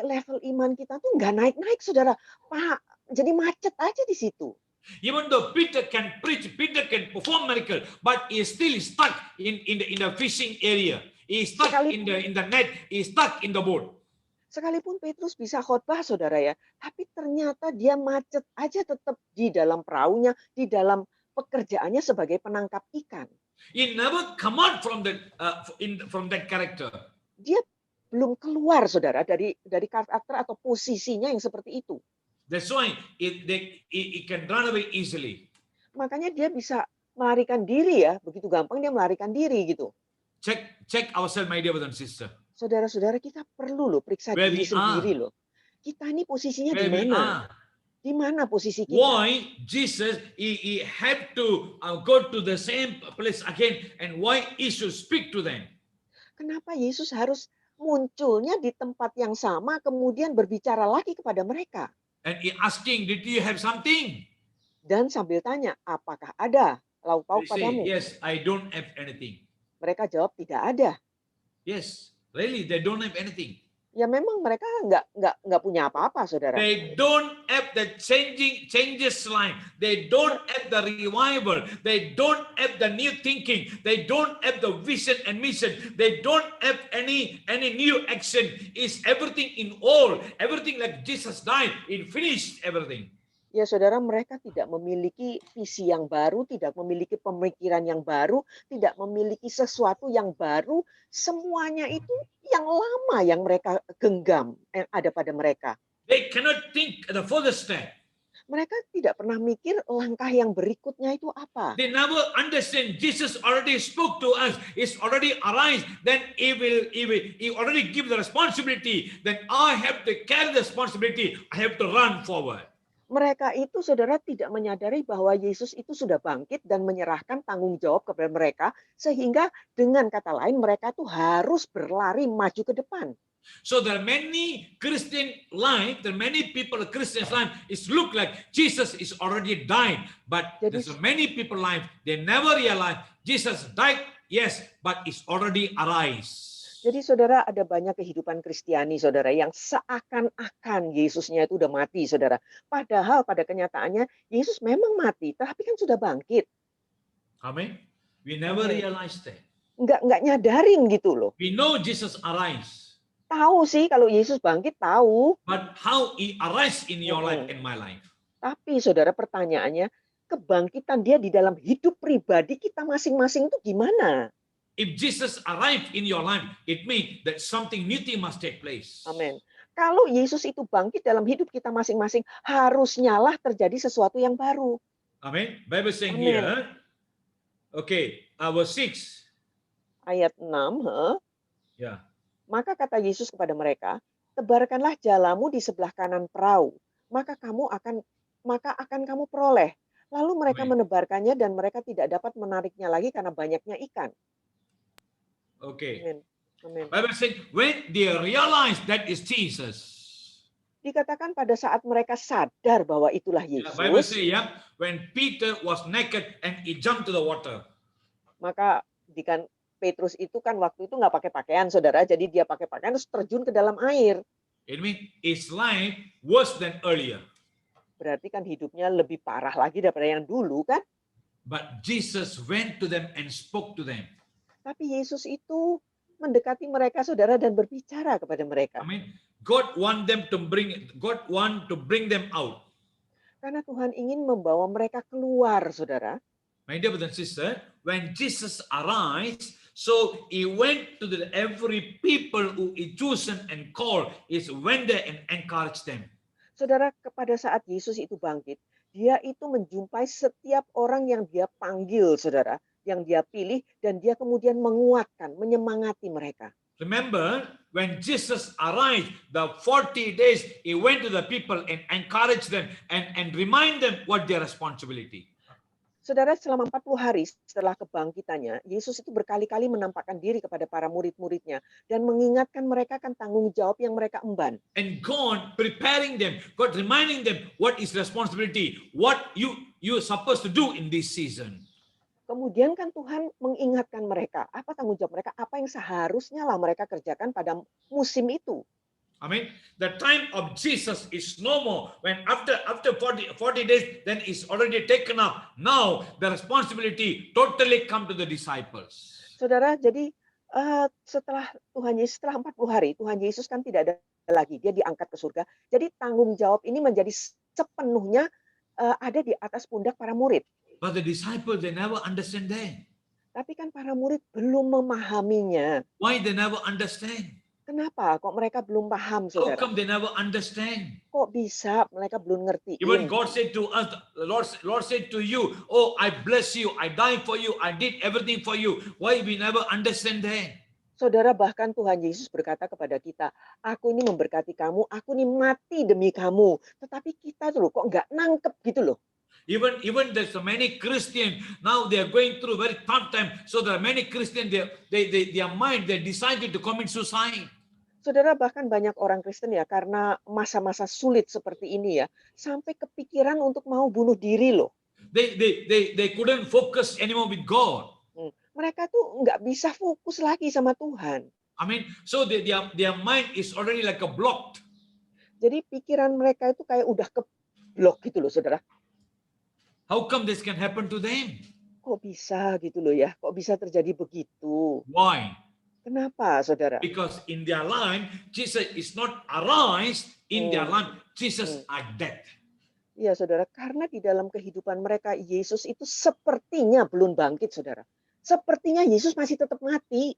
level iman kita tuh nggak naik-naik, saudara. Pak, jadi macet aja di situ. Even though Peter can preach, Peter can perform miracle, but he is still stuck in the fishing area. He is stuck in the net. He is stuck in the boat. Sekalipun Petrus bisa khotbah, saudara ya, tapi ternyata dia macet aja tetap di dalam perahunya, di dalam pekerjaannya sebagai penangkap ikan. He never come out from that character. Dia belum keluar, saudara, dari karakter atau posisinya yang seperti itu. That's why he can run away easily. Makanya dia bisa melarikan diri ya, begitu gampang dia melarikan diri gitu. Check ourselves, my dear brother and sister. Saudara-saudara, kita perlu loh periksa diri sendiri loh. Kita ini posisinya di mana? Di mana posisi kita? Why Jesus he had to go to the same place again, and why he should speak to them? Kenapa Yesus harus munculnya di tempat yang sama kemudian berbicara lagi kepada mereka? And he asking, did you have something? Dan sambil tanya, apakah ada lauk pauk padamu? Yes, I don't have anything. Mereka jawab tidak ada. Yes, really, they don't have anything. Ya memang mereka nggak punya apa-apa, saudara. They don't have the changes line. They don't have the revival. They don't have the new thinking. They don't have the vision and mission. They don't have any new action. Is everything in all? Everything like Jesus died. It finished everything. Ya saudara, mereka tidak memiliki visi yang baru, tidak memiliki pemikiran yang baru, tidak memiliki sesuatu yang baru. Semuanya itu yang lama yang mereka genggam, yang ada pada mereka. They cannot think the further step. Mereka tidak pernah mikir langkah yang berikutnya itu apa. They never understand Jesus already spoke to us. He's already arise. Then he already give the responsibility. Then I have to carry the responsibility. I have to run forward. Mereka itu, saudara, tidak menyadari bahwa Yesus itu sudah bangkit dan menyerahkan tanggung jawab kepada mereka, sehingga dengan kata lain mereka tuh harus berlari maju ke depan. So there are many Christian life, there are many people in Christian life, it look like Jesus is already died, but there's many people life, they never realize Jesus died, yes, but it's already arise. Jadi saudara, ada banyak kehidupan Kristiani, saudara, yang seakan-akan Yesusnya itu udah mati, saudara. Padahal pada kenyataannya Yesus memang mati, tapi kan sudah bangkit. Amen. We never realize that. Nggak nyadarin gitu loh. We know Jesus arise. Tahu sih kalau Yesus bangkit, tahu. But how he arise in your life and my life? Tapi saudara, pertanyaannya, kebangkitan dia di dalam hidup pribadi kita masing-masing itu gimana? If Jesus arrived in your life, it means that something new thing must take place. Amin. Kalau Yesus itu bangkit dalam hidup kita masing-masing, harusnya lah terjadi sesuatu yang baru. Amin. Bible saying here, okay, verse 6. Ayat 6, Yeah. Maka kata Yesus kepada mereka, tebarkanlah jalamu di sebelah kanan perahu, maka akan kamu peroleh. Lalu mereka menebarkannya dan mereka tidak dapat menariknya lagi karena banyaknya ikan. Okay. Amen. Bible says when they realize that is Jesus. Dikatakan pada saat mereka sadar bahwa itulah Yesus. Bible says when Peter was naked and he jumped to the water. Maka Petrus itu kan waktu itu nggak pakai pakaian, saudara. Jadi dia pakai pakaian terus terjun ke dalam air. It means his life worse than earlier. Berarti kan hidupnya lebih parah lagi daripada yang dulu kan. But Jesus went to them and spoke to them. Tapi Yesus itu mendekati mereka, saudara, dan berbicara kepada mereka. I mean, God want to bring them out. Karena Tuhan ingin membawa mereka keluar, saudara. My dear brother and sister, when Jesus arrived, so he went to every people who he chosen and called, is went there and encouraged them. Saudara, pada saat Yesus itu bangkit, dia itu menjumpai setiap orang yang dia panggil, saudara, yang dia pilih, dan dia kemudian menguatkan, menyemangati mereka. Remember, when Jesus arrived, the 40 days, he went to the people and encouraged them and remind them what their responsibility. Saudara, selama 40 hari setelah kebangkitannya, Yesus itu berkali-kali menampakkan diri kepada para murid-muridnya dan mengingatkan mereka akan tanggung jawab yang mereka emban. And God preparing them, God reminding them what is responsibility, what you supposed to do in this season. Kemudian kan Tuhan mengingatkan mereka, apa tanggung jawab mereka, apa yang seharusnya lah mereka kerjakan pada musim itu. I mean, the time of Jesus is no more. When after 40 days, then it's already taken up. Now the responsibility totally come to the disciples. Saudara, jadi setelah 40 hari, Tuhan Yesus kan tidak ada lagi. Dia diangkat ke surga. Jadi tanggung jawab ini menjadi sepenuhnya ada di atas pundak para murid. But the disciples, they never understand that. Tapi kan para murid belum memahaminya. Why they never understand? Kenapa kok mereka belum paham, How saudara? come they never understand? Kok bisa mereka belum ngerti? Even God said to us, the Lord said to you, oh, I bless you, I died for you, I did everything for you. Why we never understand that? Saudara, bahkan Tuhan Yesus berkata kepada kita, aku ini memberkati kamu, aku ini mati demi kamu. Tetapi kita tuh loh, kok nggak nangkep gitu loh. Even there's so many Christians now they are going through very tough time. So there are many Christians their mind they decided to commit suicide. Saudara, bahkan banyak orang Kristen ya karena masa-masa sulit seperti ini ya sampai kepikiran untuk mau bunuh diri loh. They couldn't focus anymore with God. Mereka tuh nggak bisa fokus lagi sama Tuhan. I mean, so their mind is already like a blocked. Jadi pikiran mereka itu kayak udah keblok gitu loh, saudara. How come this can happen to them? Kok bisa gitu loh ya? Kok bisa terjadi begitu? Why? Kenapa, saudara? Because in their life, Jesus is not arise. In their life, Jesus are dead. Iya, saudara. Karena di dalam kehidupan mereka, Yesus itu sepertinya belum bangkit, saudara. Sepertinya Yesus masih tetap mati.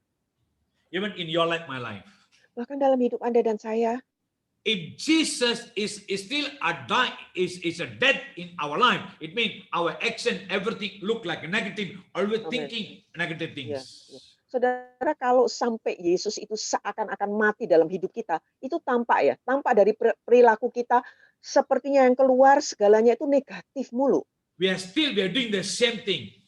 Even in your life, my life. Bahkan dalam hidup Anda dan saya. If Jesus is still a dead in our life, it means our action, everything look like negative, always thinking negative things. Ya. Saudara, kalau sampai Yesus itu seakan-akan mati dalam hidup kita, itu tampak dari perilaku kita, sepertinya yang keluar segalanya itu negatif mulu. We are doing the same thing.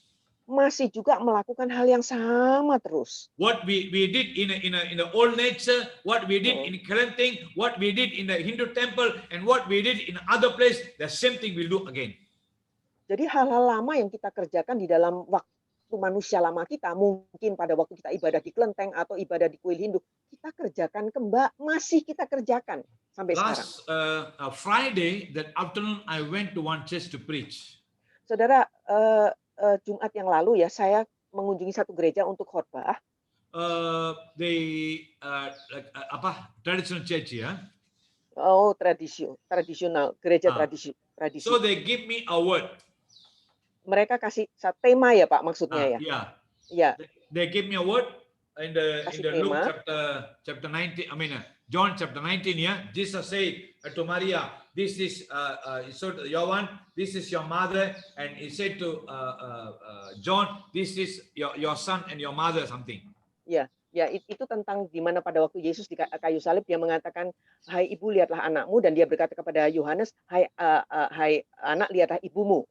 Masih juga melakukan hal yang sama terus. What we did in the old nature, what we did in Kelantan, what we did in the Hindu temple, and what we did in other place, the same thing we'll do again. Jadi hal-hal lama yang kita kerjakan di dalam waktu manusia lama kita, mungkin pada waktu kita ibadah di kelenteng atau ibadah di kuil Hindu, kita kerjakan masih kita kerjakan sampai sekarang. Last Friday, that afternoon, I went to one church to preach. Saudara, Jumat yang lalu ya, saya mengunjungi satu gereja untuk khotbah. Traditional church ya. Oh, tradisional, gereja tradisi. So they give me a word. Mereka kasih tema ya, Pak, maksudnya ya. Yeah. They give me a word in the Luke chapter 19. I mean John chapter 19. Yeah, Jesus said to Maria, "This is your one. This is your mother." And he said to John, "This is your son and your mother." Something. Ya, itu tentang di mana pada waktu Yesus di kayu salib dia mengatakan, "Hai ibu, lihatlah anakmu," dan dia berkata kepada Yohanes, "Hai anak, lihatlah ibumu."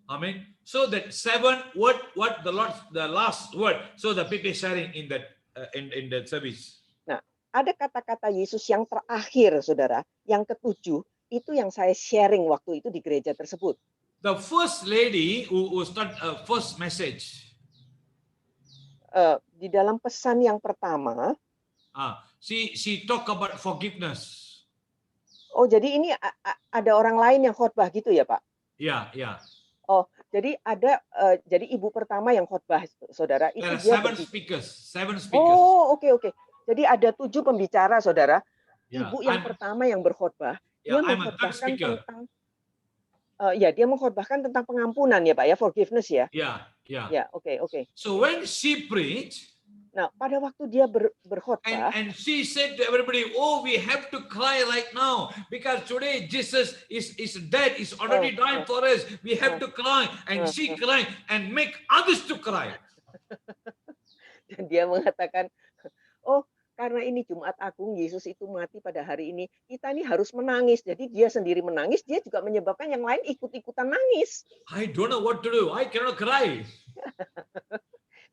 Amen. So that 7 word, what the last word. So the people sharing in that in that service. Nah, ada kata-kata Yesus yang terakhir, saudara, yang ke-7 itu yang saya sharing waktu itu di gereja tersebut. The first lady who start first message. di dalam pesan yang pertama, She talk about forgiveness. oh jadi ini ada orang lain yang khotbah gitu ya Pak? Yeah, yeah. Oh, jadi ada jadi ibu pertama yang khotbah, saudara. Itu There are dia seven berbicara. speakers. Seven speakers. Oh, oke. Jadi ada 7 pembicara, saudara. Yeah, Ibu yang pertama yang berkhotbah, yeah, dia I'm a third mengkhotbahkan speaker. tentang dia mengkhotbahkan tentang pengampunan ya Pak ya, forgiveness ya. Yeah, yeah. Ya, oke. So when she preached, Nah, pada waktu dia berkhotbah, and she said to everybody, "Oh, we have to cry right now because today Jesus is dead. Is already died for us. We have to cry." And she cried and make others to cry. dan dia mengatakan, "Oh, karena ini Jumat Agung, Yesus itu mati pada hari ini. Kita ini harus menangis." Jadi dia sendiri menangis, dia juga menyebabkan yang lain ikut-ikutan nangis. I don't know what to do. I cannot cry.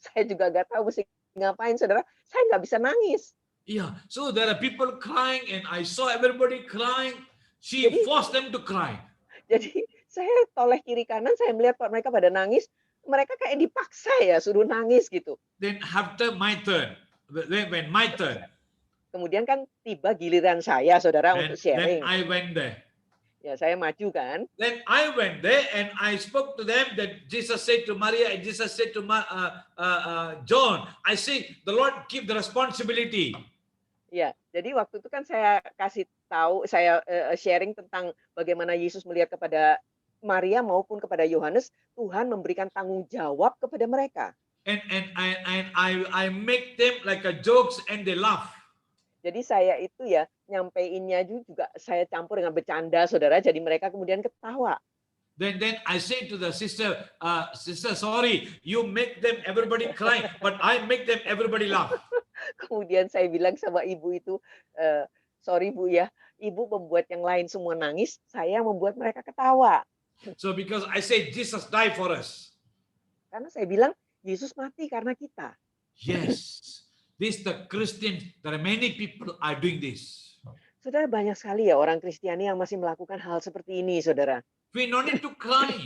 Saya juga nggak tahu mesti ngapain, saudara. Saya nggak bisa nangis. Yeah. So there are people crying, and I saw everybody crying. She forced them to cry. Jadi saya toleh kiri kanan, saya melihat mereka pada nangis. Mereka kayak dipaksa ya, suruh nangis gitu. Then after my turn, when my turn, kemudian kan tiba giliran saya, saudara, untuk sharing. Then I went there. Ya, saya maju kan. Then I went there and I spoke to them that Jesus said to Maria and Jesus said to John, I say, the Lord keep the responsibility. Ya, jadi waktu itu kan saya kasih tahu, saya sharing tentang bagaimana Yesus melihat kepada Maria maupun kepada Yohanes, Tuhan memberikan tanggung jawab kepada mereka. And I make them like a jokes and they laugh. Jadi saya itu ya nyampeinnya juga saya campur dengan bercanda, saudara. Jadi mereka kemudian ketawa. Then I say to the sister, sister, sorry, you make them everybody cry, but I make them everybody laugh. Kemudian saya bilang sama ibu itu, sorry Bu ya, ibu membuat yang lain semua nangis, saya membuat mereka ketawa. So because I say Jesus died for us. Karena saya bilang Yesus mati karena kita. Yes. This the Christian. There are many people are doing this. Saudara, banyak sekali ya orang Kristiani yang masih melakukan hal seperti ini, saudara. We no need to cry.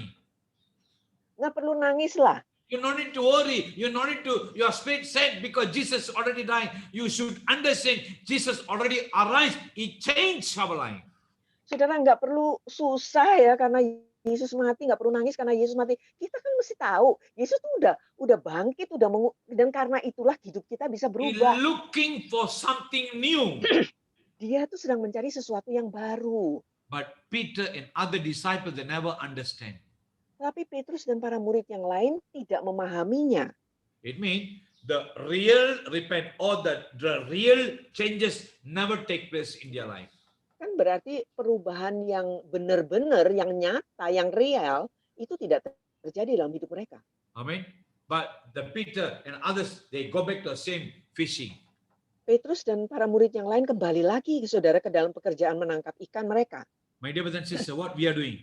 Nggak perlu nangis lah. You no need to worry. You no need to. Your spirit said because Jesus already died. You should understand Jesus already arise. He changed our life. Saudara, nggak perlu susah ya karena Yesus mati, nggak perlu nangis karena Yesus mati. Kita kan mesti tahu Yesus tuh udah bangkit, dan karena itulah hidup kita bisa berubah. He's looking for something new. Dia tuh sedang mencari sesuatu yang baru. But Peter and other disciples they never understand. Tapi Petrus dan para murid yang lain tidak memahaminya. It means the real repent or the real changes never take place in their life. Kan berarti perubahan yang benar-benar, yang nyata, yang real, itu tidak terjadi dalam hidup mereka. Amen. But the Peter and others, they go back to the same fishing. Petrus dan para murid yang lain kembali lagi, saudara, ke dalam pekerjaan menangkap ikan mereka. My dear brothers and sisters, what we are doing?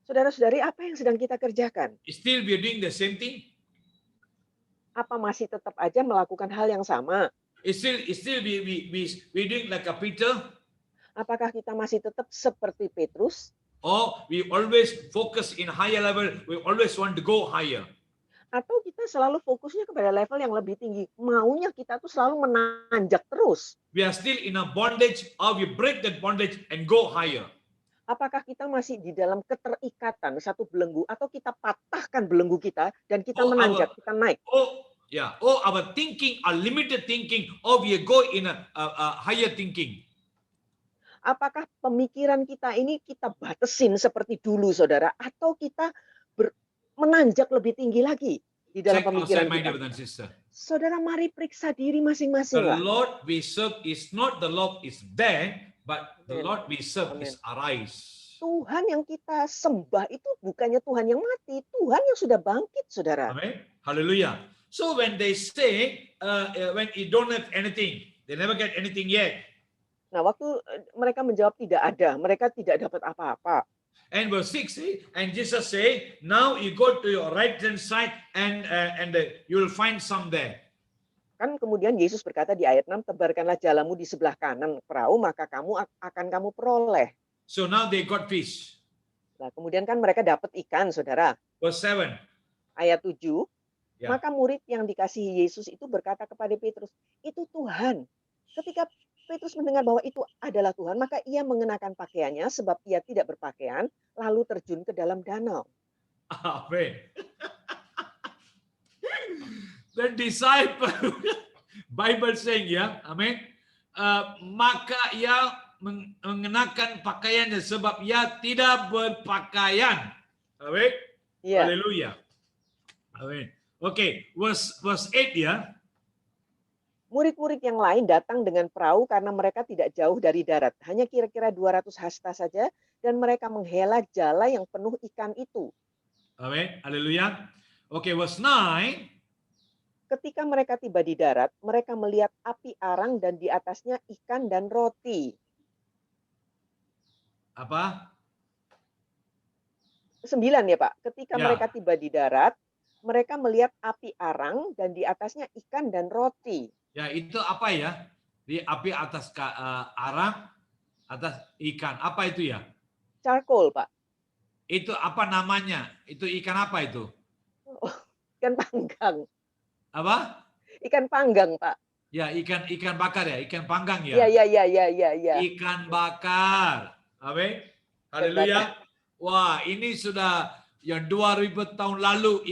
Saudara-saudari, apa yang sedang kita kerjakan? Still we are doing the same thing? Apa masih tetap aja melakukan hal yang sama? Still we doing like a Peter? Apakah kita masih tetap seperti Petrus? Or we always focus in higher level, we always want to go higher. Atau kita selalu fokusnya kepada level yang lebih tinggi. Maunya kita tuh selalu menanjak terus. We are still in a bondage or we break that bondage and go higher. Apakah kita masih di dalam keterikatan satu belenggu atau kita patahkan belenggu kita dan kita menanjak, kita naik? Oh, our thinking, our limited thinking, or we go in a higher thinking. Apakah pemikiran kita ini kita batasin seperti dulu, saudara, atau kita menanjak lebih tinggi lagi di dalam pemikiran kita? Saudara, mari periksa diri masing-masing. The Lord we serve is not the Lord is dead, but the Lord we serve is arise. Tuhan yang kita sembah itu bukannya Tuhan yang mati, Tuhan yang sudah bangkit, saudara. Amen. Hallelujah. So when they say, when you don't have anything, they never get anything yet. Nah, waktu mereka menjawab tidak ada, mereka tidak dapat apa-apa. And verse 6, and Jesus say, now you go to your right hand side and you will find some there. Kan kemudian Yesus berkata di ayat 6, tebarkanlah jalamu di sebelah kanan perahu, maka kamu peroleh. So now they got fish. Nah, kemudian kan mereka dapat ikan, saudara. Verse 7. Ayat 7. Ya. Maka murid yang dikasihi Yesus itu berkata kepada Petrus, itu Tuhan. Ketika Petrus mendengar bahwa itu adalah Tuhan, maka ia mengenakan pakaiannya sebab ia tidak berpakaian, lalu terjun ke dalam danau. Amen. The disciple, Bible saying ya, amin. Maka ia mengenakan pakaiannya sebab ia tidak berpakaian. Amin. Iya. Haleluya. Amin. Oke, verse 8 ya. Murid-murid yang lain datang dengan perahu karena mereka tidak jauh dari darat. Hanya kira-kira 200 hasta saja dan mereka menghela jala yang penuh ikan itu. Amin. Haleluya. Oke, verse 9. Ketika mereka tiba di darat, mereka melihat api arang dan di atasnya ikan dan roti. Apa? 9 ya Pak. Ketika Ya. mereka tiba di darat, mereka melihat api arang dan di atasnya ikan dan roti. Ya, itu apa ya? Di api atas arang, atas ikan. Apa itu ya? Charcoal Pak. Itu apa namanya? Itu ikan apa itu? Ikan panggang. Apa? Ikan panggang Pak. Ya, ikan bakar ya, ikan panggang Iya, ya. iya. Ikan bakar. Amin. Haleluya. Wah, ini sudah yang 2000 tahun lalu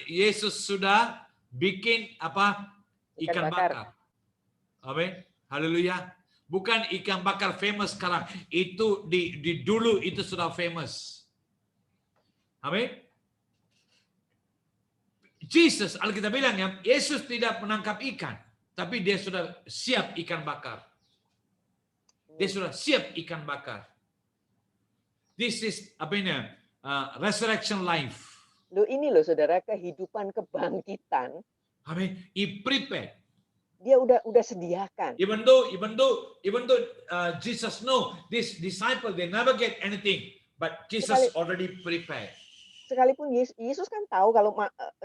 Yesus sudah bikin apa? Ikan Ikan bakar. bakar. Amin. Haleluya. Bukan ikan bakar famous sekarang. Itu di dulu itu sudah famous. Amin. Jesus, Alkitab bilang ya, Yesus tidak menangkap ikan, tapi dia sudah siap ikan bakar. Dia sudah siap ikan bakar. This is apa ini? Resurrection life. Loh ini loh saudara, kehidupan kebangkitan. Amin. He prepared. Dia udah sediakan. Even though Jesus know this disciple they never get anything, but Jesus already prepared. Sekalipun Yesus kan tahu kalau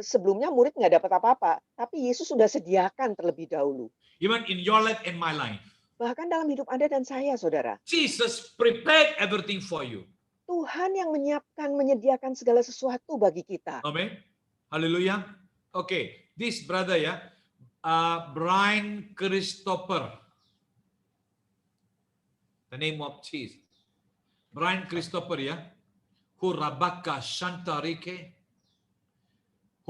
sebelumnya murid nggak dapat apa-apa, tapi Yesus sudah sediakan terlebih dahulu. Even in your life and my life. Bahkan dalam hidup Anda dan saya, saudara. Jesus prepared everything for you. Tuhan yang menyediakan segala sesuatu bagi kita. Amen. Haleluya. Okay, this brother ya, Brian Christopher. The name of Jesus. Brian Christopher ya. Hurabaka Shantarike.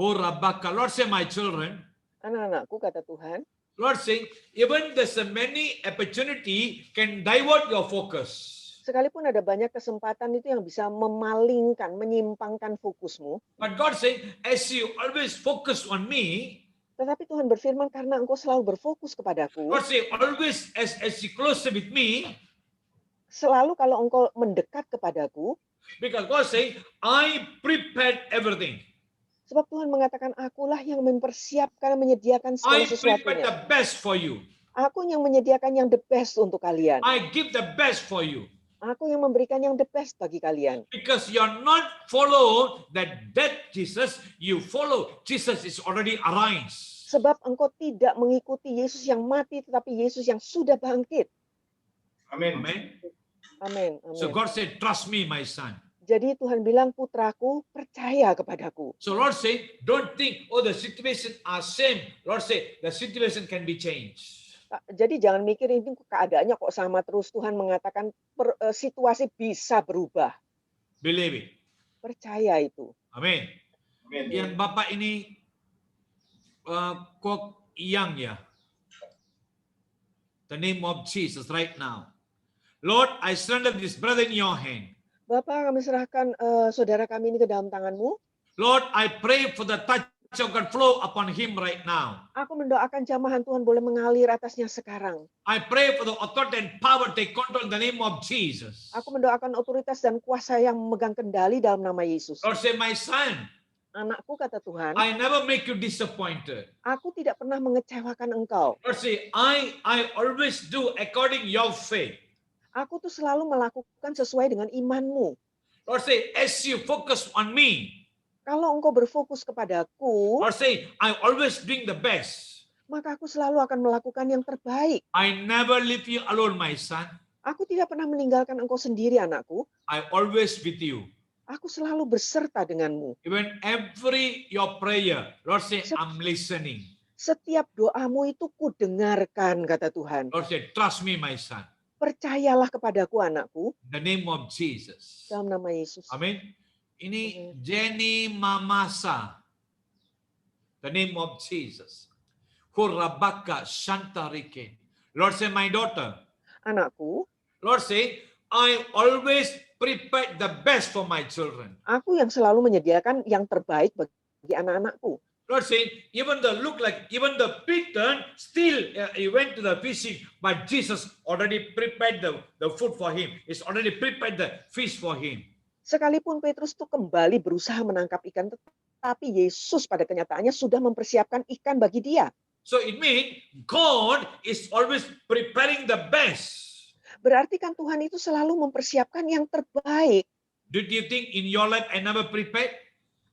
Hurabaka. Lord say, my children. Anak-anakku, kata Tuhan. Lord saying, even there's a many opportunity can divert your focus. Sekalipun ada banyak kesempatan itu yang bisa memalingkan, menyimpangkan fokusmu. But God saying, as you always focus on me. Tetapi Tuhan berfirman, karena engkau selalu berfokus kepadaku. God say, always as you close with me. Selalu kalau engkau mendekat kepadaku. Because God say, I prepared everything. Sebab Tuhan mengatakan, akulah yang mempersiapkan, menyediakan segala sesuatunya. I prepared the best for you. Aku yang menyediakan yang the best untuk kalian. I give the best for you. Aku yang memberikan yang the best bagi kalian. Because you are not follow that Jesus, you follow Jesus is already arise. Sebab engkau tidak mengikuti Yesus yang mati, tetapi Yesus yang sudah bangkit. Amen. Amin. So God said, trust me, my son. Jadi Tuhan bilang, putraku, percaya kepadaku. So Lord said, don't think, oh the situation are same. Lord said, the situation can be changed. Jadi jangan mikir ini keadaannya kok sama terus. Tuhan mengatakan situasi bisa berubah. Believe it. Percaya itu. Amin. Yang Bapak ini Kok Yang ya. The name of Jesus right now. Lord, I surrender this brother in your hand. Bapak, kami serahkan saudara kami ini ke dalam tangan-Mu. Lord, I pray for the touch of God flow upon him right now. Aku mendoakan jamahan Tuhan boleh mengalir atasnya sekarang. I pray for the authority and power take control in the name of Jesus. Aku mendoakan otoritas dan kuasa yang memegang kendali dalam nama Yesus. Lord, say, my son, Anakku, kata Tuhan, I never make you disappointed. aku tidak pernah mengecewakan engkau. Lord, say, I always do according your faith. Aku tuh selalu melakukan sesuai dengan imanmu. Lord, say, as you focus on me. Kalau engkau berfokus kepadaku, Lord, say, I always doing the best. maka aku selalu akan melakukan yang terbaik. I never leave you alone, my son. Aku tidak pernah meninggalkan engkau sendiri, anakku. I always with you. Aku selalu berserta denganmu. Even every your prayer, Lord say, I'm listening. Setiap doamu itu kudengarkan, kata Tuhan. Lord say, trust me, my son. Percayalah kepadaku, anakku. In the name of Jesus. Dalam nama Yesus. Amin. Ini Amin. Jenny Mamasa. The name of Jesus. Hurabaka Shantarike. Lord say, my daughter. Anakku, Lord say, I always prepare the best for my children. aku yang selalu menyediakan yang terbaik bagi anak-anakku. Lord saying, even the Peter still he went to the fishing, but Jesus already prepared the food for him. He's already prepared the fish for him. Sekalipun Petrus itu kembali berusaha menangkap ikan, tetapi Yesus pada kenyataannya sudah mempersiapkan ikan bagi dia. So it means God is always preparing the best. Berarti kan Tuhan itu selalu mempersiapkan yang terbaik. Did you think in your life I never prepared?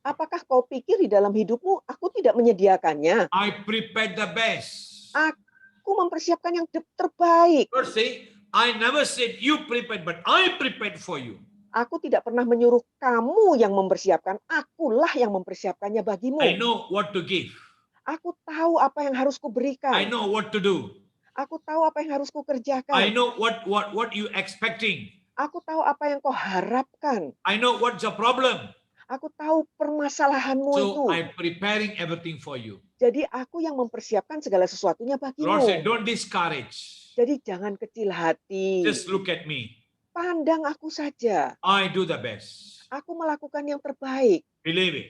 Apakah kau pikir di dalam hidupmu aku tidak menyediakannya? I prepared the best. Aku mempersiapkan yang terbaik. Lord say, I never said you prepared, but I prepared for you. Aku tidak pernah menyuruh kamu yang mempersiapkan, akulah yang mempersiapkannya bagimu. I know what to give. Aku tahu apa yang harus kuberikan. I know what to do. Aku tahu apa yang harus kukerjakan. I know what you expecting. Aku tahu apa yang kau harapkan. I know what's the problem. Aku tahu permasalahanmu itu. So I'm preparing everything for you. Jadi aku yang mempersiapkan segala sesuatunya Lord said, bagimu. don't discourage. Jadi jangan kecil hati. Just look at me. Pandang aku saja. I do the best. Aku melakukan yang terbaik. Believe it.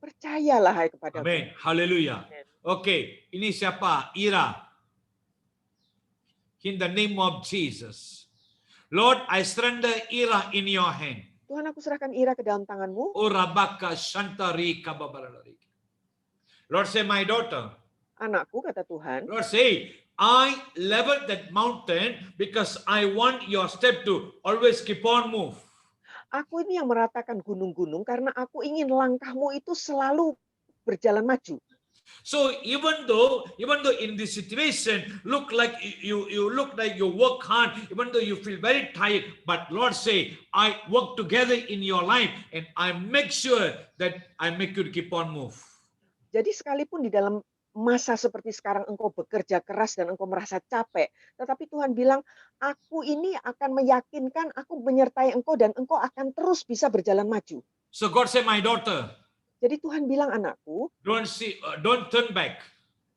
Percayalah hai kepadaku. Amen. Hallelujah. Okay, ini siapa? Ira. In the name of Jesus. Lord, I surrender Ira in your hand. Tuhan, aku serahkan Ira ke dalam tanganmu. Urabaka Shantari Kababaralari. Lord say, my daughter. Anakku, kata Tuhan. Lord say, I leveled that mountain because I want your step to always keep on move. Aku ini yang meratakan gunung-gunung karena aku ingin langkahmu itu selalu berjalan maju. So even though in this situation look like you look like you work hard, even though you feel very tired, but Lord say, I work together in your life and I make sure that I make you keep on move. Jadi sekalipun di dalam masa seperti sekarang engkau bekerja keras dan engkau merasa capek, tetapi Tuhan bilang, aku ini akan meyakinkan, aku menyertai engkau dan engkau akan terus bisa berjalan maju. So God say, my daughter, jadi Tuhan bilang, anakku, don't turn back.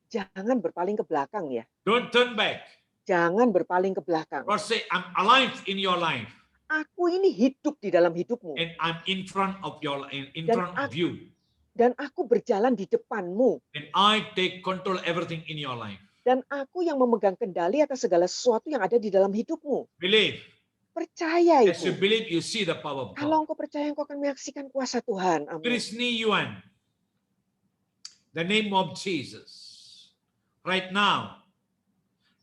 Jangan berpaling ke belakang ya. Don't turn back. Jangan berpaling ke belakang. God say, I'm alive in your life. Aku ini hidup di dalam hidupmu. And I'm in front of you. Dan aku berjalan di depanmu. And I take control everything in your life. Dan aku yang memegang kendali atas segala sesuatu yang ada di dalam hidupmu. Believe. Percaya As you itu. believe, you see the power of Kalau God. engkau percaya, engkau akan menyaksikan kuasa Tuhan. Amin. Krishni Yuan. The name of Jesus. Right now.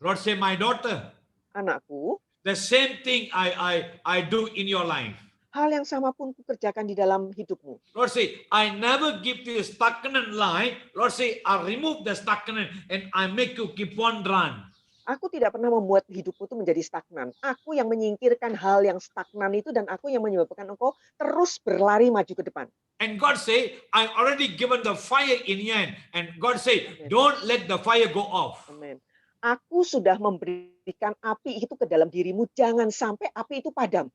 Lord say, my daughter, Anakku, the same thing I do in your life. hal yang sama pun kukerjakan di dalam hidupmu. Lord say, I never give you stagnant life. Lord say, I remove the stagnant and I make you keep on run. Aku tidak pernah membuat hidupmu itu menjadi stagnan. Aku yang menyingkirkan hal yang stagnan itu dan aku yang menyebabkan engkau terus berlari maju ke depan. And God say, I already given the fire in your hand. And God say, don't let the fire go off. Amin. Aku sudah memberikan api itu ke dalam dirimu. Jangan sampai api itu padam.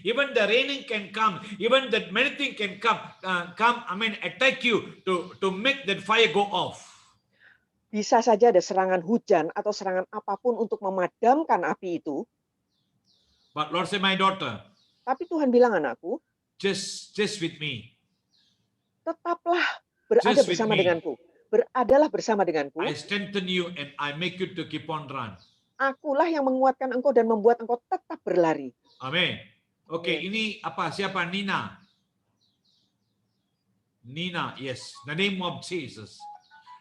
Even the raining can come, even that many things can come, attack you to make that fire go off. Bisa saja ada serangan hujan atau serangan apapun untuk memadamkan api itu. But Lord say, my daughter, Tapi Tuhan bilang, anakku, just with me. tetaplah berada Just with bersama me. denganku. Beradalah bersama denganku. I strengthen you and I make you to keep on run. Akulah yang menguatkan engkau dan membuat engkau tetap berlari. Amin. Oke, ini apa? Siapa? Nina. Nina, yes. The name of Jesus.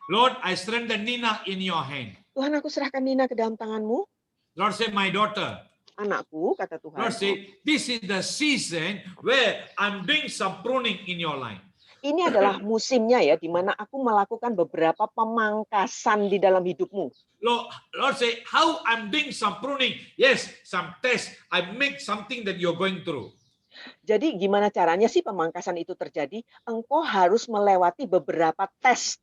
Lord, I surrender Nina in your hand. Tuhan, aku serahkan Nina ke dalam tanganmu. Lord say, my daughter. Anakku, kata Tuhan. Lord say, this is the season where I'm doing some pruning in your life. Ini adalah musimnya ya, di mana aku melakukan beberapa pemangkasan di dalam hidupmu. Lord say, how I'm doing some pruning. Yes, some tests. I make something that you're going through. Jadi gimana caranya sih pemangkasan itu terjadi? Engkau harus melewati beberapa tes.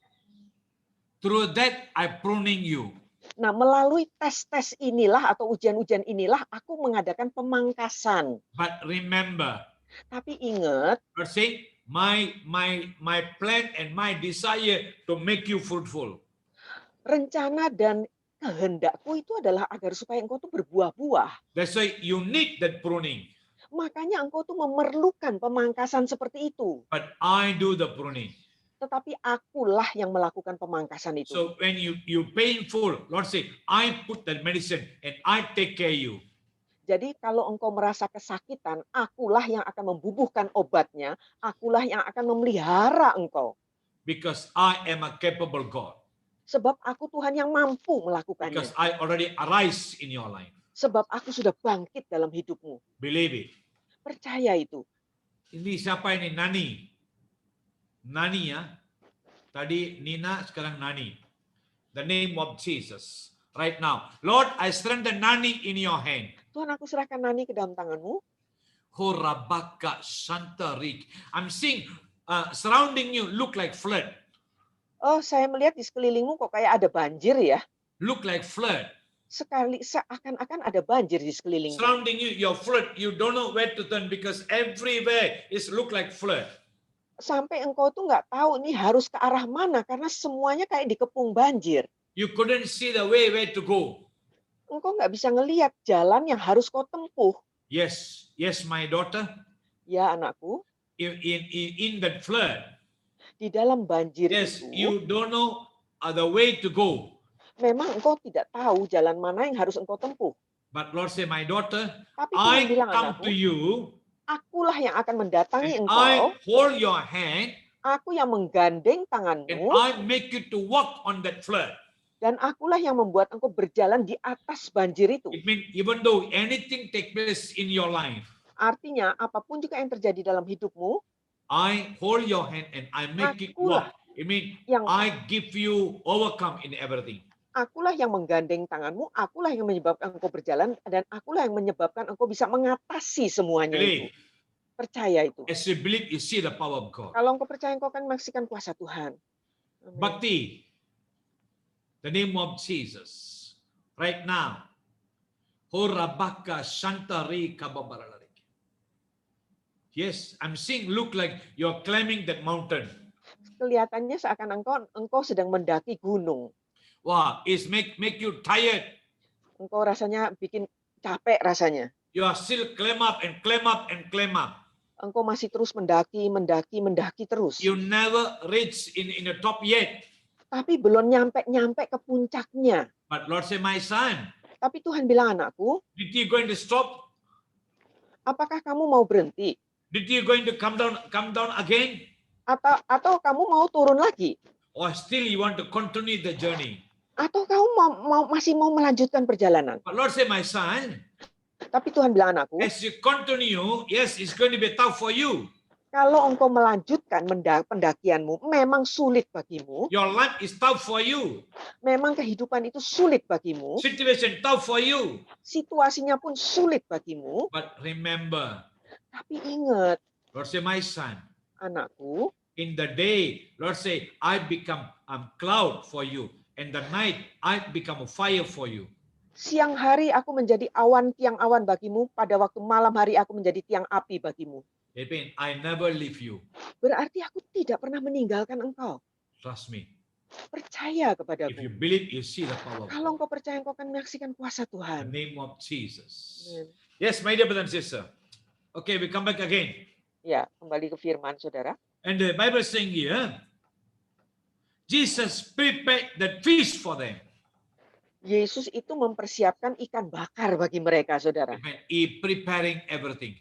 Through that, I pruning you. Nah, melalui tes-tes inilah atau ujian-ujian inilah aku mengadakan pemangkasan. But remember, Tapi ingat, Lord say, my plan and my desire to make you fruitful. rencana dan kehendakku itu adalah agar supaya engkau tuh berbuah-buah. That's why you need that pruning. Makanya engkau tuh memerlukan pemangkasan seperti itu. But I do the pruning. Tetapi akulah yang melakukan pemangkasan itu. So when you painful, Lord say, I put that medicine and I take care you. Jadi kalau engkau merasa kesakitan, akulah yang akan membubuhkan obatnya, akulah yang akan memelihara engkau. Because I am a capable God. Sebab aku Tuhan yang mampu melakukannya. Because I already arise in your life. Sebab aku sudah bangkit dalam hidupmu. Believe it. Percaya itu. Ini siapa ini? Nani. Nani ya. Tadi Nina, sekarang Nani. The name of Jesus. Right now. Lord, I strengthen Nani in your hand. Tuhan, aku serahkan Nani ke dalam tanganmu. Horabaka Santarik. I'm seeing surrounding you look like flood. Oh, saya melihat di sekelilingmu kok kayak ada banjir ya. Look like flood. Sekali seakan-akan ada banjir di sekelilingmu. Surrounding you, your flood. You don't know where to turn because everywhere is look like flood. Sampai engkau tuh nggak tahu ini harus ke arah mana karena semuanya kayak dikepung banjir. You couldn't see the way where to go. Engkau nggak bisa ngelihat jalan yang harus kau tempuh. Yes, yes, my daughter. Ya anakku, In that flood, di dalam banjir yes, itu, you don't know the way to go. memang engkau tidak tahu jalan mana yang harus engkau tempuh. But Lord say, my daughter, Tapi Tuhan I bilang come anakku, to you akulah yang akan mendatangi and engkau, I hold your hand aku yang menggandeng and tanganmu, I make you to walk on that flood. dan akulah yang membuat engkau berjalan di atas banjir itu. It means even though anything take place in your life, Artinya, apapun juga yang terjadi dalam hidupmu, I hold your hand and I make it walk. It means yang I give you overcome in everything. akulah yang menggandeng tanganmu, akulah yang menyebabkan engkau berjalan, dan akulah yang menyebabkan engkau bisa mengatasi semuanya itu. Believe. Percaya itu. As you believe, you see the power of God. Kalau engkau percaya, engkau akan menyaksikan kuasa Tuhan. Amin. Bhakti, the name of Jesus, right now. Horabaka Shantari Kababaralari. Yes, I'm seeing look like you're climbing that mountain. Kelihatannya seakan engkau sedang mendaki gunung. Wow, it's make you tired. Engkau rasanya bikin capek rasanya. You are still climb up and climb up and climb up. Engkau masih terus mendaki terus. You never reach in the top yet. Tapi belum nyampe ke puncaknya. But Lord say, my son, Tapi Tuhan bilang, anakku, did you going to stop? apakah kamu mau berhenti? Did you going to come down again? Atau kamu mau turun lagi? Or still you want to continue the journey? Atau kamu masih mau melanjutkan perjalanan? But Lord say, my son, Tapi Tuhan bilang, anakku, as you continue, yes, it's going to be tough for you. kalau engkau melanjutkan pendakianmu, memang sulit bagimu. Your life is tough for you. Memang kehidupan itu sulit bagimu. Situation tough for you. Situasinya pun sulit bagimu. But remember, Tapi ingat, Lord say, my son, anakku, in the day, Lord say, I become a cloud for you. And the night, I become a fire for you. siang hari aku menjadi tiang awan bagimu. Pada waktu malam hari aku menjadi tiang api bagimu. It means I never leave you. Berarti aku tidak pernah meninggalkan engkau. Trust me. Percaya If you kepadaku. believe, you see the power of Kalau God. engkau percaya, engkau akan menyaksikan kuasa The Tuhan. name of Jesus. Amin. Yes, my dear brother and sister. Okay, we come back again. Ya, kembali ke firman, saudara. And the Bible is saying here, Jesus prepared the feast for them. Yesus itu mempersiapkan ikan bakar bagi mereka, saudara. Amen. He preparing everything.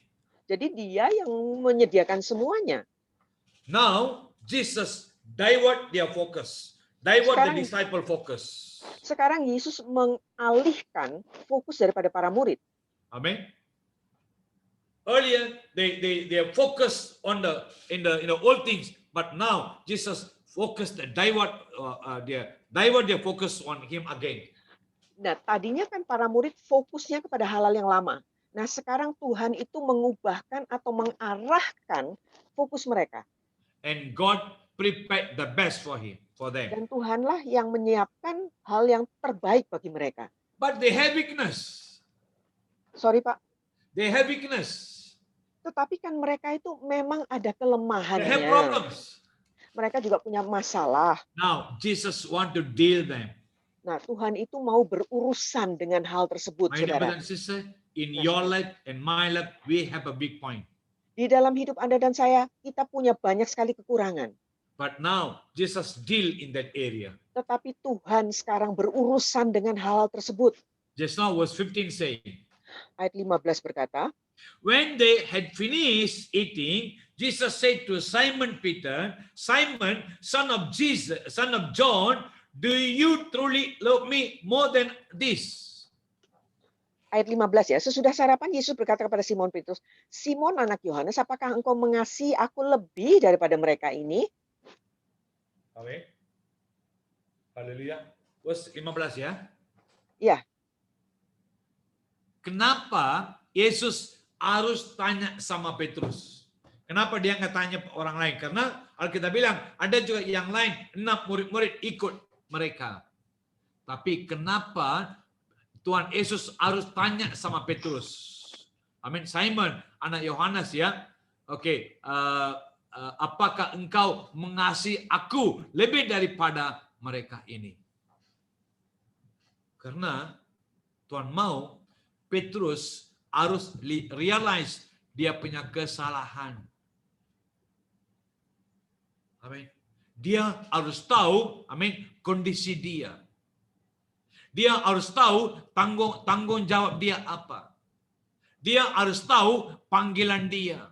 Jadi dia yang menyediakan semuanya. Now, Jesus divert their focus. Divert the Sekarang- disciple focus. Sekarang Yesus mengalihkan fokus daripada para murid. Amen. Earlier, they are focused on in the old things, but now Jesus focused divert their focus on Him again. Nah, tadinya kan para murid fokusnya kepada hal-hal yang lama. Nah, sekarang Tuhan itu mengubahkan atau mengarahkan fokus mereka. And God prepared the best for them. Dan Tuhanlah yang menyiapkan hal yang terbaik bagi mereka. But they have weakness. Sorry Pak, They have weakness. tetapi kan mereka itu memang ada They have kelemahannya. problems. Mereka juga punya masalah. Now, Jesus want to deal them. Nah, Tuhan itu mau berurusan dengan hal tersebut, My dear saudara. brother and sister, in Nah, your life and my life, we have a big point. Di dalam hidup Anda dan saya, kita punya banyak sekali kekurangan. But now, Jesus deal in that area. Tetapi Tuhan sekarang berurusan dengan hal tersebut. Just now, verse 15 saying, Ayat 15 berkata, when they had finished eating, Jesus said to Simon Peter, Simon, son of John, do you truly love me more than this? ayat 15 ya, sesudah sarapan Yesus berkata kepada Simon Petrus, Simon anak Yohanes, apakah engkau mengasihi aku lebih daripada mereka ini? Amin. Haleluya. Verse 15 ya. Ya, Kenapa Yesus harus tanya sama Petrus? Kenapa dia nggak tanya orang lain? Karena Alkitab bilang ada juga yang lain, 6 murid-murid ikut mereka. Tapi kenapa Tuhan Yesus harus tanya sama Petrus? Amin. Simon, anak Yohanes ya. Oke, apakah engkau mengasihi aku lebih daripada mereka ini? Karena Tuhan mau Petrus harus realize dia punya kesalahan. Amin. Dia harus tahu, amin, kondisi dia. Dia harus tahu tanggung jawab dia apa. Dia harus tahu panggilan dia.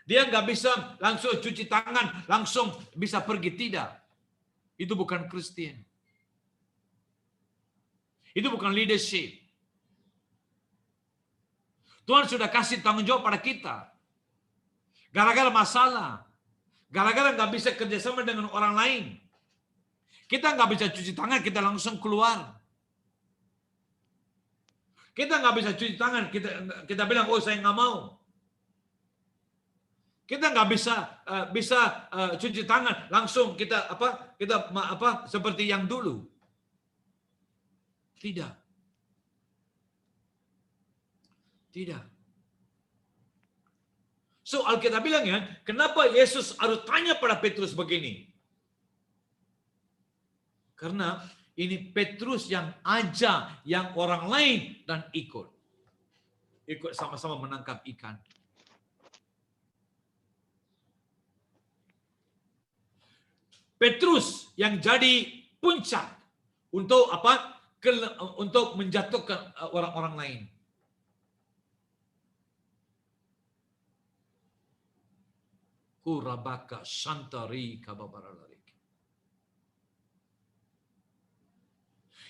Dia nggak bisa langsung cuci tangan, langsung bisa pergi, tidak. Itu bukan Kristen. Itu bukan leadership. Tuhan sudah kasih tanggung jawab pada kita. Gara-gara masalah. Gara-gara nggak bisa kerjasama dengan orang lain. Kita nggak bisa cuci tangan, kita langsung keluar. Kita nggak bisa cuci tangan, kita bilang, oh saya nggak mau. Kita nggak bisa cuci tangan, langsung kita seperti yang dulu. Tidak. Tidak. So Alkitab bilang ya, kenapa Yesus harus tanya pada Petrus begini? Karena ini Petrus yang ajak yang orang lain dan ikut. Ikut sama-sama menangkap ikan. Petrus yang jadi puncak untuk apa? Untuk menjatuhkan orang-orang lain. Kurabaka Shantari Kababaralari.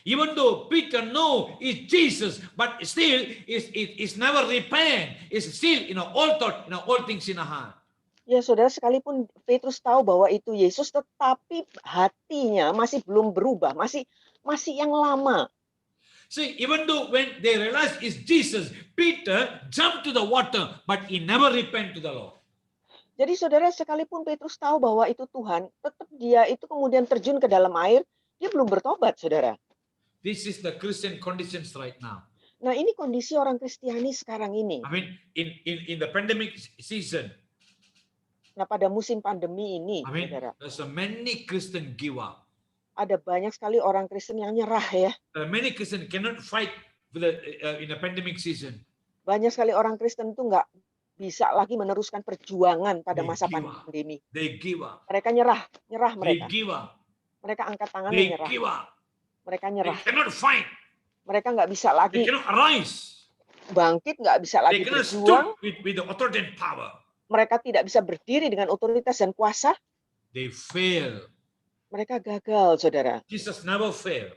Even though Peter know it's Jesus, but still is never repent. Is still all things in a heart. ya saudara, sekalipun Petrus tahu bahwa itu Yesus, tetapi hatinya masih belum berubah, masih yang lama. See, even though when they realize it's Jesus, Peter jumped to the water, but he never repent to the Lord. Jadi saudara, sekalipun Petrus tahu bahwa itu Tuhan, tetap dia itu kemudian terjun ke dalam air, dia belum bertobat, saudara. This is the Christian conditions right now. Nah, ini kondisi orang Kristiani sekarang ini. I mean, in the pandemic season, Nah, pada musim pandemi ini, I mean, saudara, there's so many Christians give up. ada banyak sekali orang Kristen yang nyerah ya. Many Christians cannot fight in the pandemic season. Banyak sekali orang Kristen itu nggak bisa lagi meneruskan perjuangan pada They masa give up. pandemi. They give up. Mereka nyerah They mereka. give up. Mereka angkat tangan They menyerah. give up. Mereka They nyerah. cannot fight. Mereka nggak bisa They lagi cannot arise. bangkit, nggak bisa They lagi cannot berjuang. stood with the authority and power. Mereka tidak bisa berdiri dengan otoritas dan kuasa. They fail. Mereka gagal, saudara. Jesus never fail.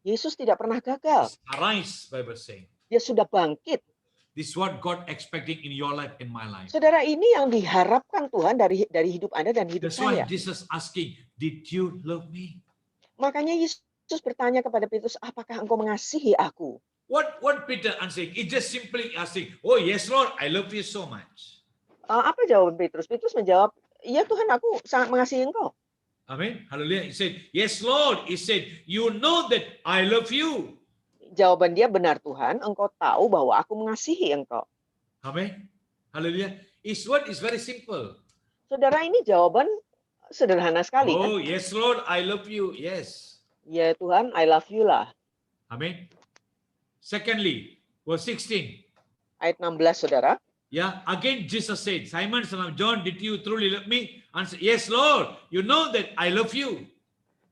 Yesus tidak pernah gagal. Arise, Bible saying. Dia sudah bangkit. This is what God expecting in your life and my life. Saudara, ini yang diharapkan Tuhan dari hidup Anda dan hidup That's why saya. Jesus asking, did you love me? Makanya Yesus bertanya kepada Petrus, apakah engkau mengasihi aku? What Peter answering? He just simply asking, "Oh yes, Lord, I love you so much." Apa jawaban Petrus? Petrus menjawab, iya Tuhan, aku sangat mengasihi engkau. Amen. Hallelujah. He said, "Yes, Lord." He said, "You know that I love you." Jawaban dia, benar Tuhan, engkau tahu bahwa aku mengasihi engkau. Amen. Hallelujah. His word is very simple. Saudara, ini jawaban sederhana sekali kan? Oh yes, Lord, I love you. Yes. Ya Tuhan, I love you lah. Amen. Secondly, verse 16. Ayat 16, saudara. Yeah, again Jesus said, "Simon, son of John, did you truly love me?" Answer, "Yes, Lord, you know that I love you."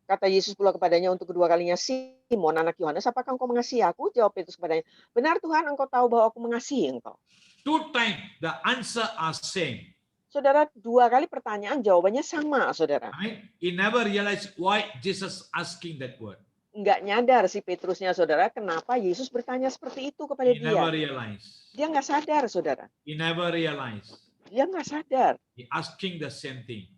Kata Yesus pula kepadanya untuk kedua kalinya, Simon anak Yohanes, apakah engkau mengasihi aku? Jawab Petrus kepadanya, benar Tuhan, engkau tahu bahwa aku mengasihi engkau. Two times the answer are same. Saudara, dua kali pertanyaan jawabannya sama, saudara. Right? He never realized why Jesus asking that word. Nggak nyadar si Petrusnya, saudara, kenapa Yesus bertanya seperti itu kepada He dia. never realized. Dia nggak sadar, saudara. He never realized. Dia nggak sadar. He asking the same thing.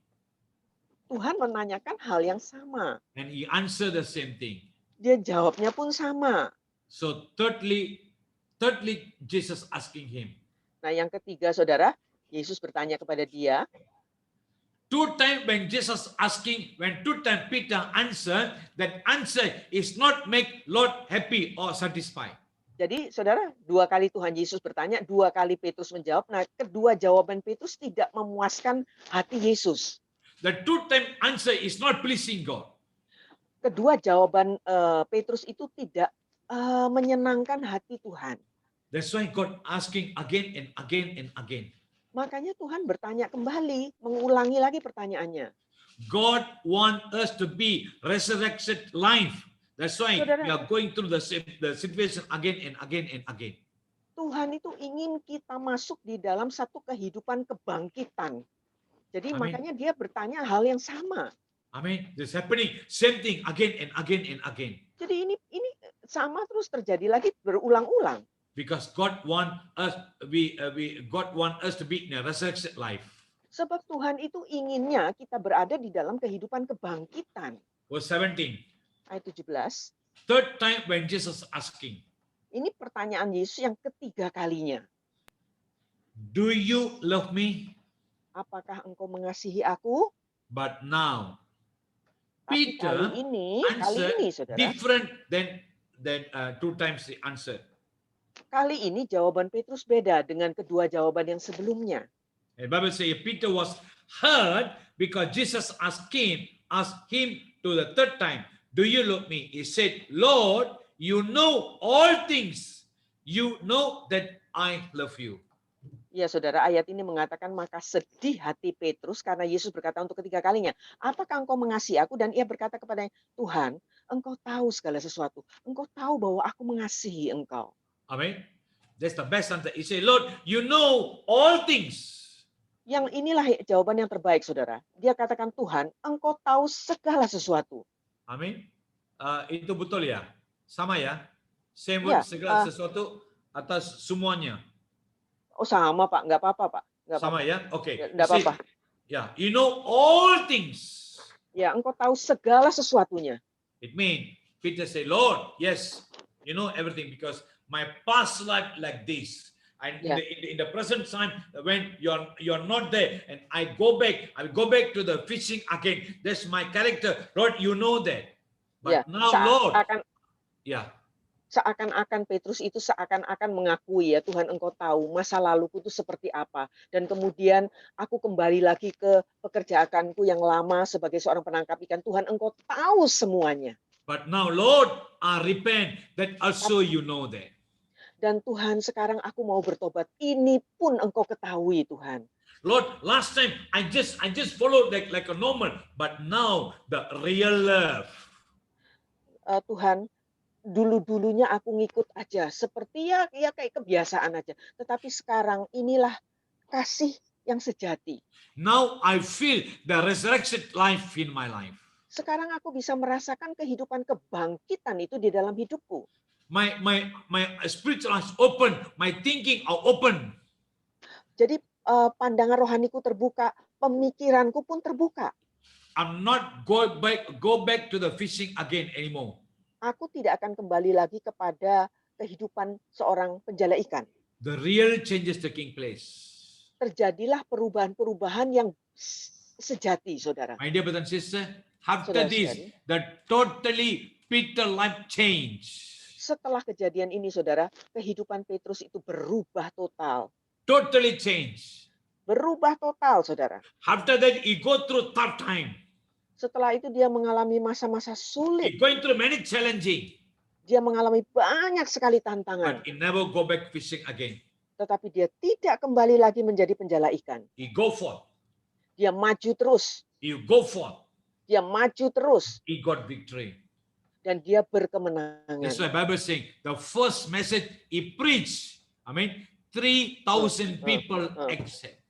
Tuhan menanyakan hal yang sama. And he answered the same thing. Dia jawabnya pun sama. So thirdly, Jesus asking him. Nah, yang ketiga, saudara, Yesus bertanya kepada dia. Two times when Jesus asking, when two times Peter answered, that answer is not make Lord happy or satisfied. Jadi, saudara, dua kali Tuhan Yesus bertanya, dua kali Petrus menjawab. Nah, kedua jawaban Petrus tidak memuaskan hati Yesus. The two time answer is not pleasing God. Kedua jawaban Petrus itu tidak menyenangkan hati Tuhan. That's why God asking again and again and again. Makanya Tuhan bertanya kembali, mengulangi lagi pertanyaannya. God want us to be resurrected life. That's why Saudara, we are going through the situation again and again and again. Tuhan itu ingin kita masuk di dalam satu kehidupan kebangkitan. Jadi Amin. makanya dia bertanya hal yang sama. Amen. This happening same thing again and again and again. Jadi ini sama terus terjadi lagi berulang-ulang. Because God want us God want us to be in a resurrected life. Sebab Tuhan itu inginnya kita berada di dalam kehidupan kebangkitan. Verse 17. Ayat 17. Third time when Jesus asking. Ini pertanyaan Yesus yang ketiga kalinya. Do you love me? Apakah engkau mengasihi aku? But now, Tapi Peter kali ini, saudara, different than two times the answer. kali ini jawaban Petrus beda dengan kedua jawaban yang sebelumnya. The Bible says Peter was hurt because Jesus asked him to the third time, "Do you love me?" He said, "Lord, you know all things. You know that I love you." Ya saudara, ayat ini mengatakan maka sedih hati Petrus karena Yesus berkata untuk ketiga kalinya, apakah engkau mengasihi aku? Dan ia berkata kepadanya, Tuhan, engkau tahu segala sesuatu. Engkau tahu bahwa aku mengasihi engkau. Amen. That's the best answer. He said, "Lord, you know all things." Yang inilah jawaban yang terbaik, saudara. Dia katakan, Tuhan, engkau tahu segala sesuatu. Amin. Itu betul ya? Sama ya? Same Ya, word segala sesuatu atas semuanya. Oh sama Pak, nggak apa-apa Pak. Nggak Sama apa-apa. ya? Oke. Nggak apa-apa. Ya, you know all things. Ya, engkau tahu segala sesuatunya. It means Peter say, "Lord, yes, you know everything because my past life like this, and Yeah. in the present time when you're not there, and I will go back to the fishing again. That's my character, Lord. You know that. But Ya, now, Lord, yeah." Seakan-akan Petrus itu seakan-akan mengakui ya Tuhan engkau tahu masa laluku itu seperti apa. Dan kemudian aku kembali lagi ke pekerjaanku yang lama sebagai seorang penangkap ikan. Tuhan engkau tahu semuanya. But now, Lord, I repent that also you know that. Dan Tuhan sekarang aku mau bertobat. Ini pun engkau ketahui Tuhan. Lord, last time I just followed like a normal, but now the real love. Tuhan, dulu-dulunya aku ngikut aja, seperti ya kayak kebiasaan aja. Tetapi sekarang inilah kasih yang sejati. Now I feel the resurrection life in my life. Sekarang aku bisa merasakan kehidupan kebangkitan itu di dalam hidupku. My spiritual eyes open, my thinking are open. Jadi pandangan rohaniku terbuka, pemikiranku pun terbuka. I'm not go back to the fishing again anymore. Aku tidak akan kembali lagi kepada kehidupan seorang penjala ikan. the real changes taking place. Terjadilah perubahan-perubahan yang sejati, saudara. My dear brother and sister, after Saudara-saudari. this, that totally Peter life change. Setelah kejadian ini, saudara, kehidupan Petrus itu berubah total. Totally change. Berubah total, saudara. After that, he go through tough time. Setelah itu dia mengalami masa-masa sulit. He going through many challenging, Dia mengalami banyak sekali tantangan. but he never go back fishing again. Tetapi dia tidak kembali lagi menjadi penjala ikan. He go forth. Dia maju terus. He go forth. Dia maju terus. He got victory. Dan dia berkemenangan. That's why Bible saying the first message he preached. 3,000 people accept.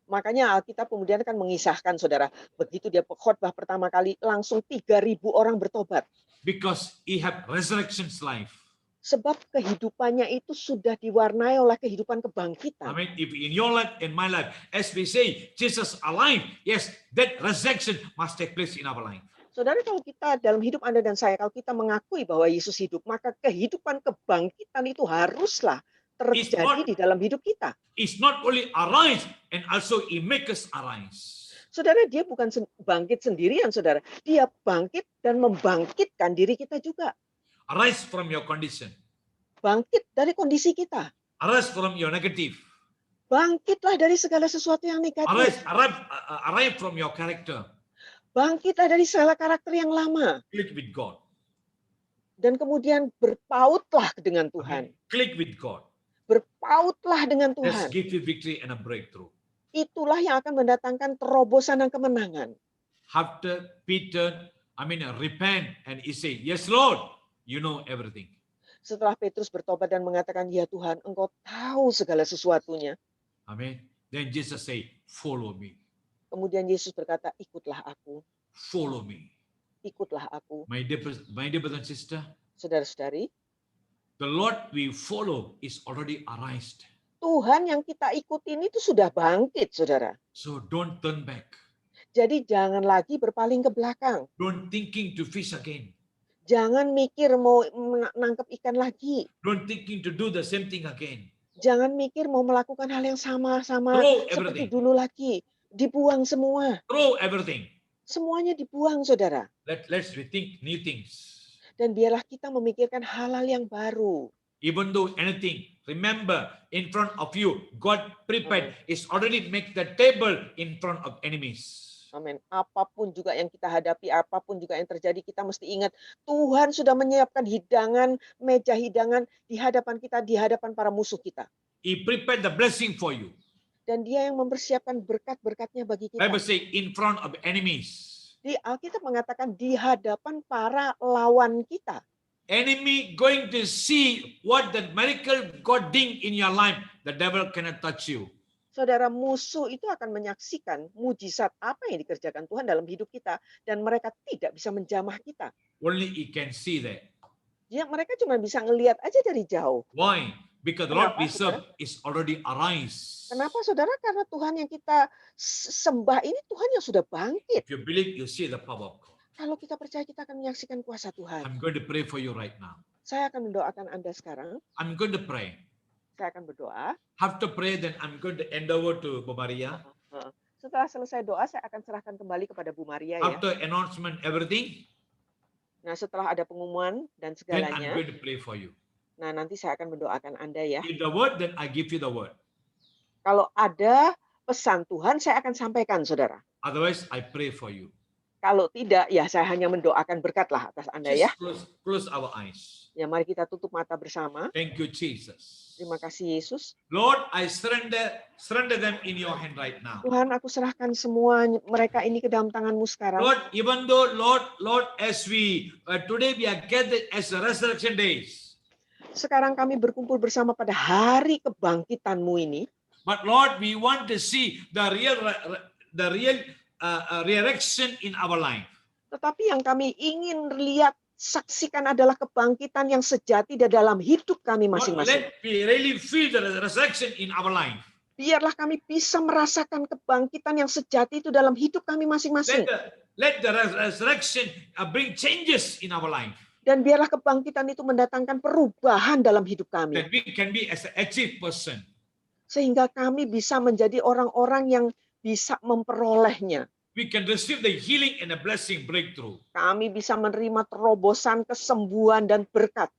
Makanya Alkitab kemudian kan mengisahkan, saudara, begitu dia khotbah pertama kali langsung 3.000 orang bertobat. Because he have resurrection's life. Sebab kehidupannya itu sudah diwarnai oleh kehidupan kebangkitan. If in your life, in my life, as we say, Jesus alive, yes, that resurrection must take place in our life. Saudara, kalau kita dalam hidup Anda dan saya, kalau kita mengakui bahwa Yesus hidup, maka kehidupan kebangkitan itu haruslah terjadi di dalam hidup kita. It's not only arise, and also he make us arise. Saudara, dia bukan bangkit sendirian, saudara. Dia bangkit dan membangkitkan diri kita juga. Arise from your condition. Bangkit dari kondisi kita. Arise from your negative. Bangkitlah dari segala sesuatu yang negatif. Arise from your character. Bangkitlah dari segala karakter yang lama. Click with God. Dan kemudian berpautlah dengan Tuhan. Click with God. Berpautlah dengan Let's Tuhan. give you victory and a breakthrough. Itulah yang akan mendatangkan terobosan dan kemenangan. After Peter, repent and he say, yes, Lord, you know everything. Setelah Petrus bertobat dan mengatakan, ya Tuhan, Engkau tahu segala sesuatunya. Amen. Then Jesus say, follow me. Kemudian Yesus berkata, ikutlah aku. Follow me. Ikutlah aku. My dear brother and sister, Saudara-saudari, the Lord we follow is already arisen. Tuhan yang kita ikutin itu sudah bangkit, saudara. So don't turn back. Jadi jangan lagi berpaling ke belakang. Don't thinking to fish again. Jangan mikir mau nangkep ikan lagi. Don't thinking to do the same thing again. Jangan mikir mau melakukan hal yang sama-sama Throw seperti everything. dulu lagi. Dibuang semua. Throw everything. Semuanya dibuang, saudara. Let's rethink new things. Dan biarlah kita memikirkan hal-hal yang baru. Even though anything, remember, in front of you, God prepared is already make the table in front of enemies. Amin. Apapun juga yang kita hadapi, apapun juga yang terjadi, kita mesti ingat Tuhan sudah menyiapkan hidangan, meja hidangan di hadapan kita, di hadapan para musuh kita. He prepared the blessing for you. Dan dia yang mempersiapkan berkat-berkatnya bagi kita. Bible say in front of enemies. Di Alkitab mengatakan di hadapan para lawan kita. Enemy going to see what the miracle God did in your life. The devil cannot touch you. Saudara, musuh itu akan menyaksikan mujizat apa yang dikerjakan Tuhan dalam hidup kita. Dan mereka tidak bisa menjamah kita. Only he can see that. Mereka cuma bisa ngelihat aja dari jauh. Why? Because the Lord Kenapa, we serve is already arise. Kenapa, saudara? Karena Tuhan yang kita sembah ini Tuhan yang sudah bangkit. If you believe, you see the power of God. Kalau kita percaya, kita akan menyaksikan kuasa Tuhan. I'm going to pray for you right now. Saya akan mendoakan Anda sekarang. I'm going to pray. Saya akan berdoa. After pray, then I'm going to hand over to Bu Maria. Setelah selesai doa, saya akan serahkan kembali kepada Bu Maria. After announcement, everything, Nah, setelah ada pengumuman dan then I'm segalanya, going to pray for you. nah nanti saya akan mendoakan Anda ya. Give the word, then I give you the word. Kalau ada pesan Tuhan, saya akan sampaikan, saudara. Otherwise, I pray for you. Kalau tidak, ya saya hanya mendoakan berkatlah atas Anda ya. Just close our eyes. Ya, mari kita tutup mata bersama. Thank you, Jesus. Terima kasih, Yesus. Lord, I surrender them in your hand right now. Tuhan, aku serahkan semua mereka ini ke dalam tangan-Mu sekarang. Lord, even though, Lord, as we, today we are gathered as the resurrection days. Sekarang kami berkumpul bersama pada hari kebangkitan-Mu ini. But Lord, we want to see the real resurrection in our life. Tetapi yang kami ingin lihat, saksikan adalah kebangkitan yang sejati di dalam hidup kami Lord, masing-masing. let me really feel the resurrection in our life. Biarlah kami bisa merasakan kebangkitan yang sejati itu dalam hidup kami masing-masing. Let the resurrection bring changes in our life. Dan biarlah kebangkitan itu mendatangkan perubahan dalam hidup kami. That we can be as an achieved person. Sehingga kami bisa menjadi orang-orang yang bisa memperolehnya. We can receive the healing and the blessing breakthrough. Kami bisa menerima terobosan, kesembuhan, dan berkat.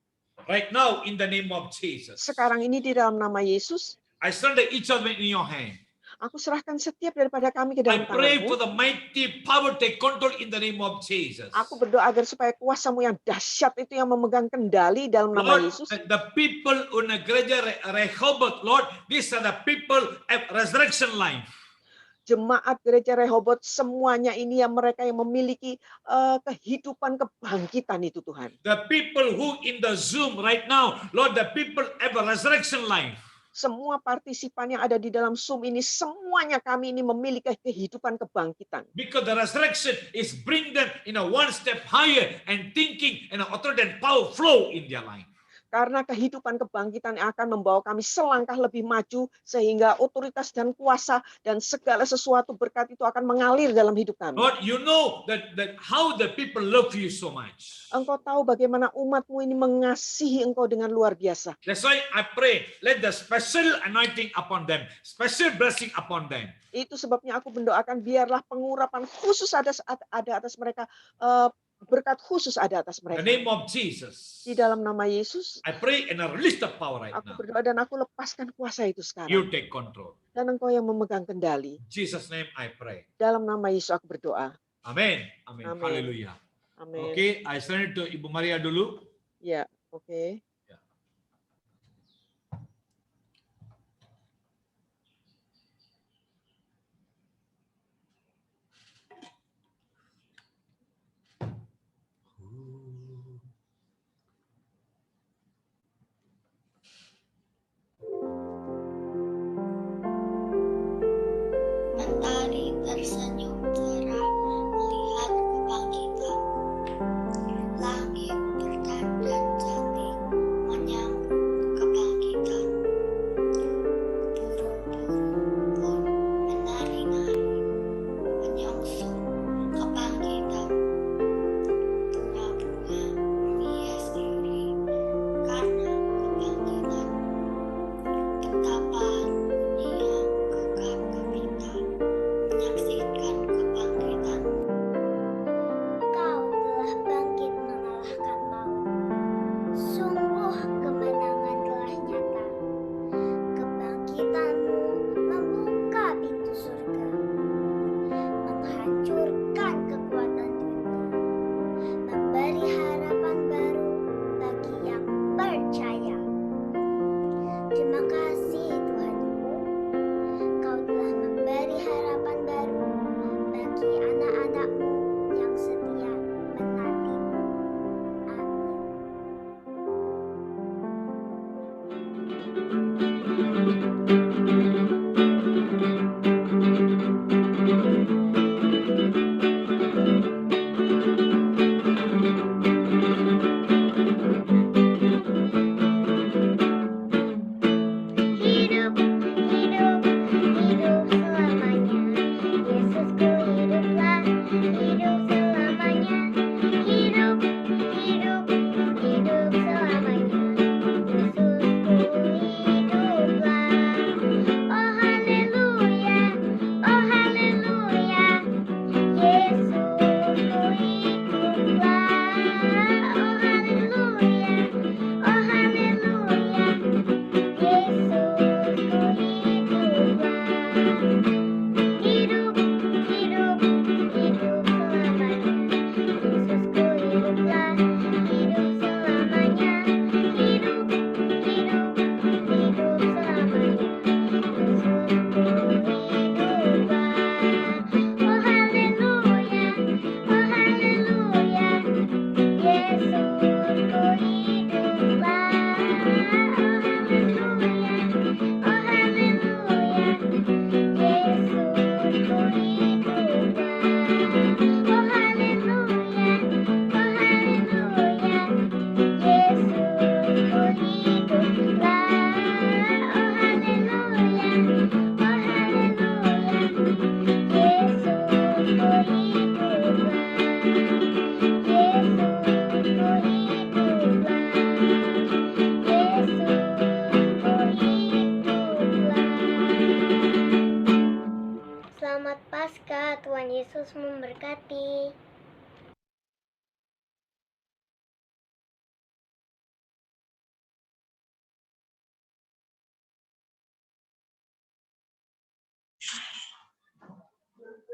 Right now, in the name of Jesus. Sekarang ini di dalam nama Yesus, I surrender each of them in your hand. aku serahkan setiap daripada kami ke I dalam pray for tangan-Mu. the mighty power take control in the name of Jesus. Aku berdoa agar supaya kuasa-Mu yang dahsyat itu yang memegang kendali dalam nama Lord, Yesus. the people in the gereja Rehoboth, Lord, these are the people of resurrection life. Jemaat gereja Rehoboth semuanya ini yang mereka yang memiliki kehidupan kebangkitan itu Tuhan. The people who in the Zoom right now, Lord, the people have a resurrection life. Semua partisipan yang ada di dalam Zoom ini, semuanya kami ini memiliki kehidupan kebangkitan. Because the resurrection is bring them in a one step higher and thinking and authority and power flow in their life. Karena kehidupan kebangkitan yang akan membawa kami selangkah lebih maju, sehingga otoritas dan kuasa dan segala sesuatu berkat itu akan mengalir dalam hidup kami. Lord, you know that how the people love you so much. Engkau tahu bagaimana umat-Mu ini mengasihi Engkau dengan luar biasa. That's why I pray, let the special anointing upon them, special blessing upon them. Itu sebabnya aku mendoakan biarlah pengurapan khusus ada atas mereka, berkat khusus ada atas In the mereka. name of Jesus, Di dalam nama Yesus, I pray and I release the power right aku now. berdoa dan aku lepaskan kuasa itu You sekarang. take control. Dan Engkau yang memegang kendali. In Jesus' name I pray. Dalam nama Yesus aku berdoa. Amen. Amen. Amen. Hallelujah. Amin. Okay, I send it to Ibu Maria dulu. Ya, oke. Mentari tersenyum cerah melihat kebangkitan. Langit berdandan cantik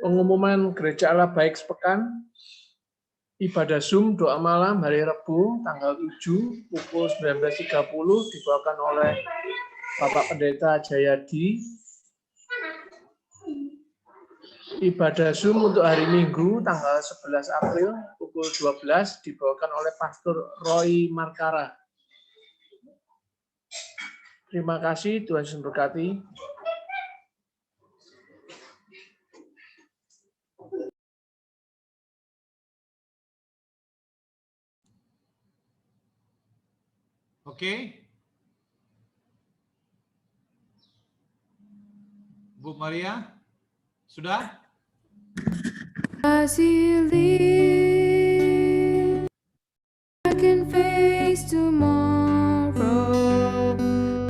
Pengumuman Gereja Allah Baik sepekan, ibadah Zoom doa malam hari Rabu tanggal 7 pukul 19.30 dibawakan oleh Bapak Pendeta Jayadi. Ibadah Zoom untuk hari Minggu tanggal 11 April pukul 12 dibawakan oleh Pastor Roy Markara. Terima kasih, Tuhan Yesus memberkati. Oke. Bu Maria, sudah? As he lives, I can face tomorrow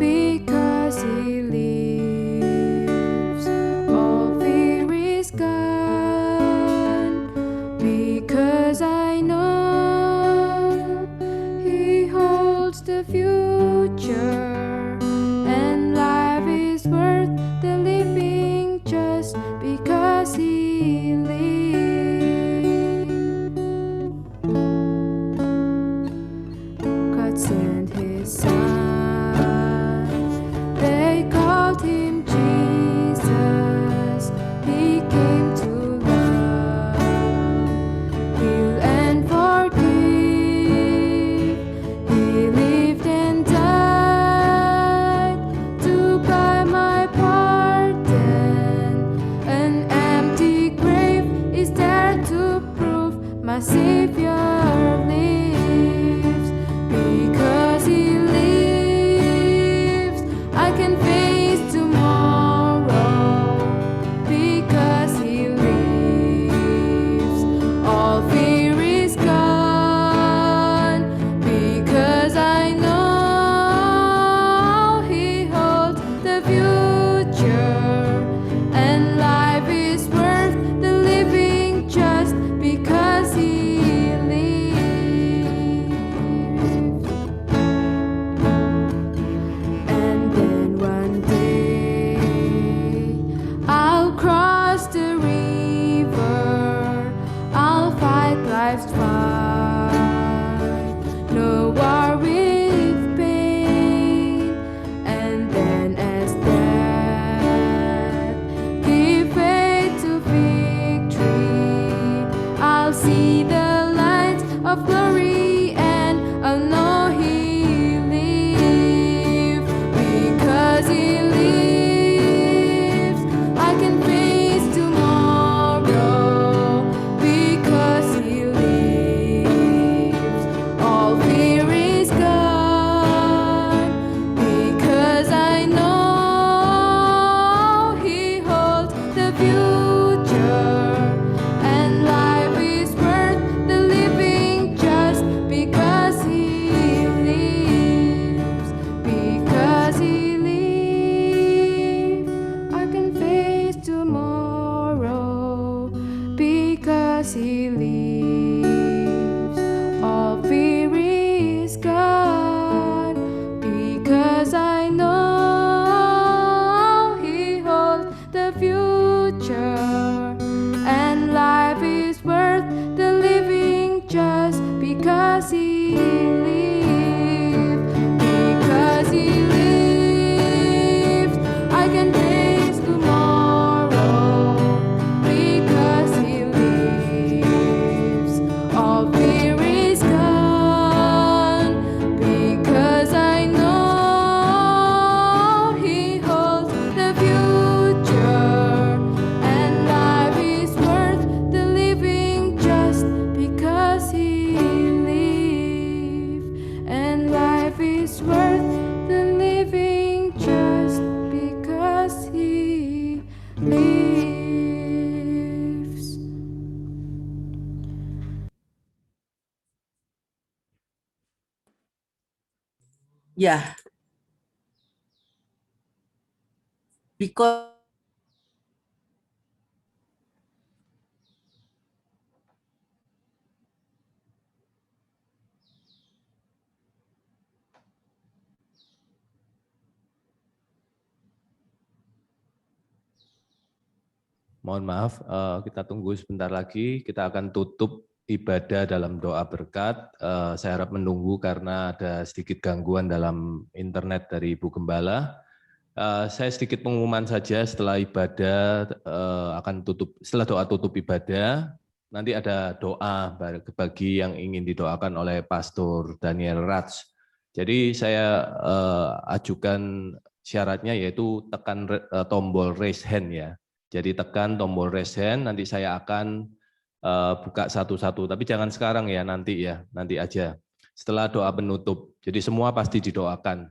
because he lives. All fear is gone because I know he holds the future, and life is worth the living just because he lives. God sent his son, they called him Jesus. He came to love, heal and forgive. He lived and died to buy my pardon. An empty grave is there to prove my Savior lives. Because he lives, I can face tomorrow. Because he lives, all fear is gone. Because I know he holds the future, and life is worth the living just because he lives. And then one day I'll cross the river, I'll fight life's fight, no war with pain. And then as death give way to victory, I'll see the light of glory and I'll know he lives. Because he lives, I can face tomorrow. Because he lives, all fear is gone. Because I know he holds the future, and life is worth the living just because he lives. Because he lives, I can face tomorrow. Because he lives, all fear is gone. Because I know he holds the future, and life is worth the living just because he lives. Because he lives, I can face tomorrow. Because he lives, all fear is gone. Because I know he holds the future, and life is worth the living just because he lives. And life is worth the living just because he lives. Ya. Because Mohon maaf, kita tunggu sebentar lagi. Kita akan tutup ibadah dalam doa berkat. Saya harap menunggu karena ada sedikit gangguan dalam internet dari Ibu Gembala. Saya sedikit pengumuman saja setelah ibadah akan tutup. Setelah doa tutup ibadah, nanti ada doa bagi yang ingin didoakan oleh Pastor Daniel Rats. Jadi saya ajukan syaratnya yaitu tekan tombol raise hand ya. Jadi tekan tombol raise hand, nanti saya akan buka satu-satu. Tapi jangan sekarang ya, nanti aja. Setelah doa penutup. Jadi semua pasti didoakan.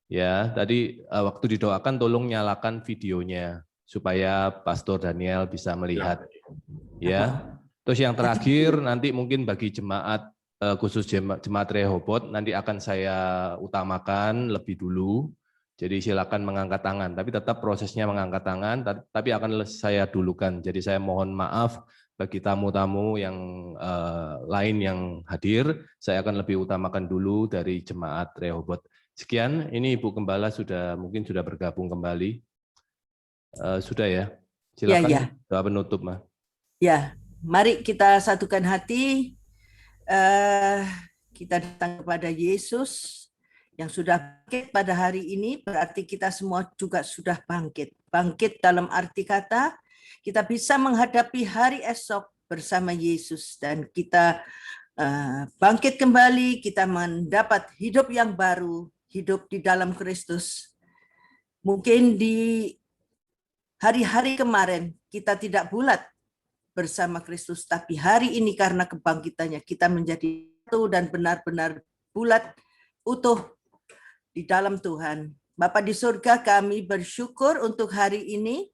Ya, tadi waktu didoakan tolong nyalakan videonya supaya Pastor Daniel bisa melihat. Ya. Terus yang terakhir nanti mungkin bagi jemaat khusus jemaat Rehoboth nanti akan saya utamakan lebih dulu. Jadi silakan mengangkat tangan, tapi tetap prosesnya mengangkat tangan, tapi akan saya dulukan. Jadi saya mohon maaf bagi tamu-tamu yang lain yang hadir, saya akan lebih utamakan dulu dari jemaat Rehoboth. Sekian, ini Ibu Gembala mungkin sudah bergabung kembali. Sudah ya? Silakan Ya. doa penutup, Ma. Ya, mari kita satukan hati. Kita datang kepada Yesus yang sudah bangkit pada hari ini, berarti kita semua juga sudah bangkit. Bangkit dalam arti kata, kita bisa menghadapi hari esok bersama Yesus dan kita bangkit kembali, kita mendapat hidup yang baru, hidup di dalam Kristus. Mungkin di hari-hari kemarin kita tidak bulat bersama Kristus, tapi hari ini karena kebangkitannya kita menjadi satu dan benar-benar bulat, utuh di dalam Tuhan. Bapa di surga, kami bersyukur untuk hari ini.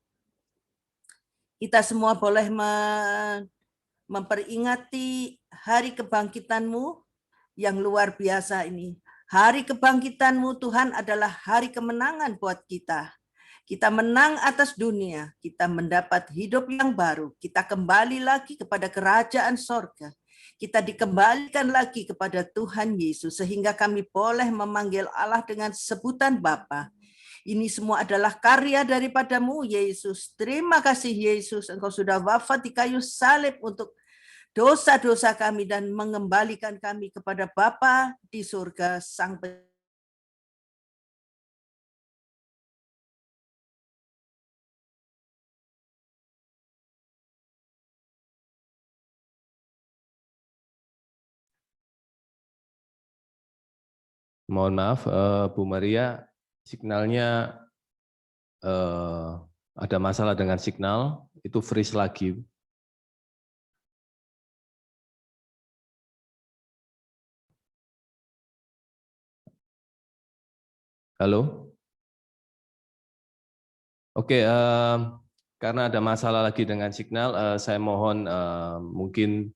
Kita semua boleh memperingati hari kebangkitan-Mu yang luar biasa ini. Hari kebangkitan-Mu Tuhan adalah hari kemenangan buat kita. Kita menang atas dunia, kita mendapat hidup yang baru, kita kembali lagi kepada kerajaan sorga. Kita dikembalikan lagi kepada Tuhan Yesus, sehingga kami boleh memanggil Allah dengan sebutan Bapa. Ini semua adalah karya daripada-Mu, Yesus. Terima kasih, Yesus. Engkau sudah wafat di kayu salib untuk dosa-dosa kami dan mengembalikan kami kepada Bapa di surga, Sang Pencipta. Mohon maaf, Bu Maria, signalnya ada masalah dengan signal, itu freeze lagi. Halo? Oke, karena ada masalah lagi dengan signal, saya mohon mungkin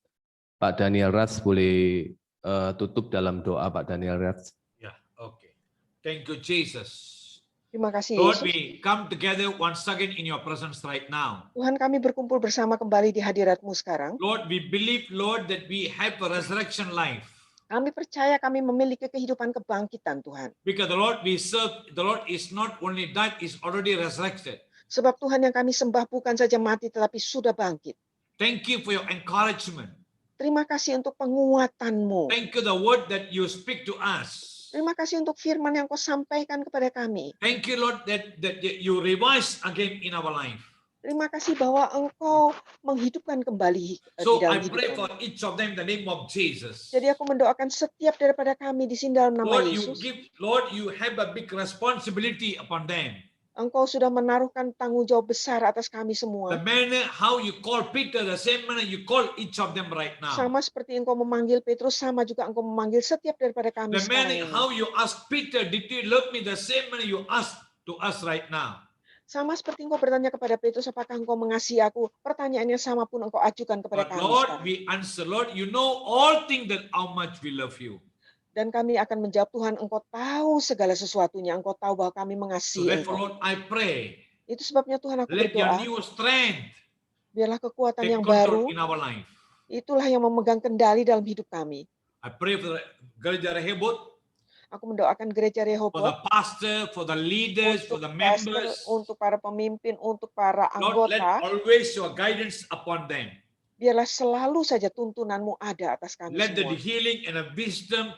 Pak Daniel Rats boleh tutup dalam doa, Pak Daniel Rats. Ya, oke. Thank you, Jesus. Terima kasih, Lord, Yesus. we come together once again in your presence right now. Tuhan, kami berkumpul bersama kembali di hadirat-Mu sekarang. Lord, we believe, Lord, that we have a resurrection life. Kami percaya kami memiliki kehidupan kebangkitan, Tuhan. Because the Lord we serve, the Lord is not only died, is already resurrected. Sebab Tuhan yang kami sembah bukan saja mati, tetapi sudah bangkit. Thank you for your encouragement. Terima kasih untuk penguatan-Mu. Thank you the word that you speak to us. Terima kasih untuk firman yang Kau sampaikan kepada kami. Thank you, Lord, that you revise again in our life. Terima kasih bahwa Engkau menghidupkan kembali di So I dalam pray hidup for kami. each of them in the name of Jesus. Jadi aku mendoakan setiap daripada kami di sini dalam nama Lord, Yesus. Lord, you have a big responsibility upon them. Engkau sudah menaruhkan tanggung jawab besar atas kami The semua. manner how you call Peter, the same manner you call each of them right now. Sama seperti Engkau memanggil Petrus, sama juga Engkau memanggil setiap daripada kami The sekarang manner ini. how you ask Peter, did you love me? The same manner you ask to us right now. Sama seperti Engkau bertanya kepada Petrus, apakah Engkau mengasihi aku? Pertanyaannya sama pun Engkau ajukan kepada But kami Lord, sekarang. we answer, Lord, you know all things that how much we love you. Dan kami akan menjawab, Tuhan, Engkau tahu segala sesuatunya. Engkau tahu bahwa kami So mengasihi therefore, Engkau. Lord, I pray, Itu sebabnya Tuhan, aku let your berdoa, new strength biarlah kekuatan take yang control baru, in our life. itulah yang memegang kendali dalam hidup kami. I pray for the Gereja Rehoboth. Aku mendoakan gereja for the Rehoboth, pastor, for the leaders, for untuk the pastor, members. untuk para pemimpin, untuk para Lord, let anggota. always your guidance upon them. Biarlah selalu saja tuntunanmu ada atas kami Let the semua. healing and the wisdom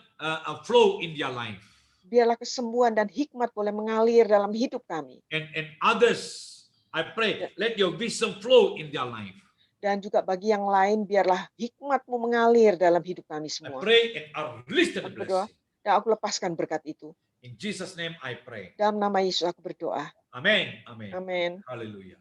flow in their life. Biarlah kesembuhan dan hikmat boleh mengalir dalam hidup kami. And others, I pray, let your wisdom flow in their life. Dan juga bagi yang lain, biarlah hikmatmu mengalir dalam hidup kami I semua. pray and I release the Aku berdoa, blessing. dan aku lepaskan berkat itu. In Jesus' name I pray. Dalam nama Yesus aku berdoa. Amen. Amen. Amin. Hallelujah.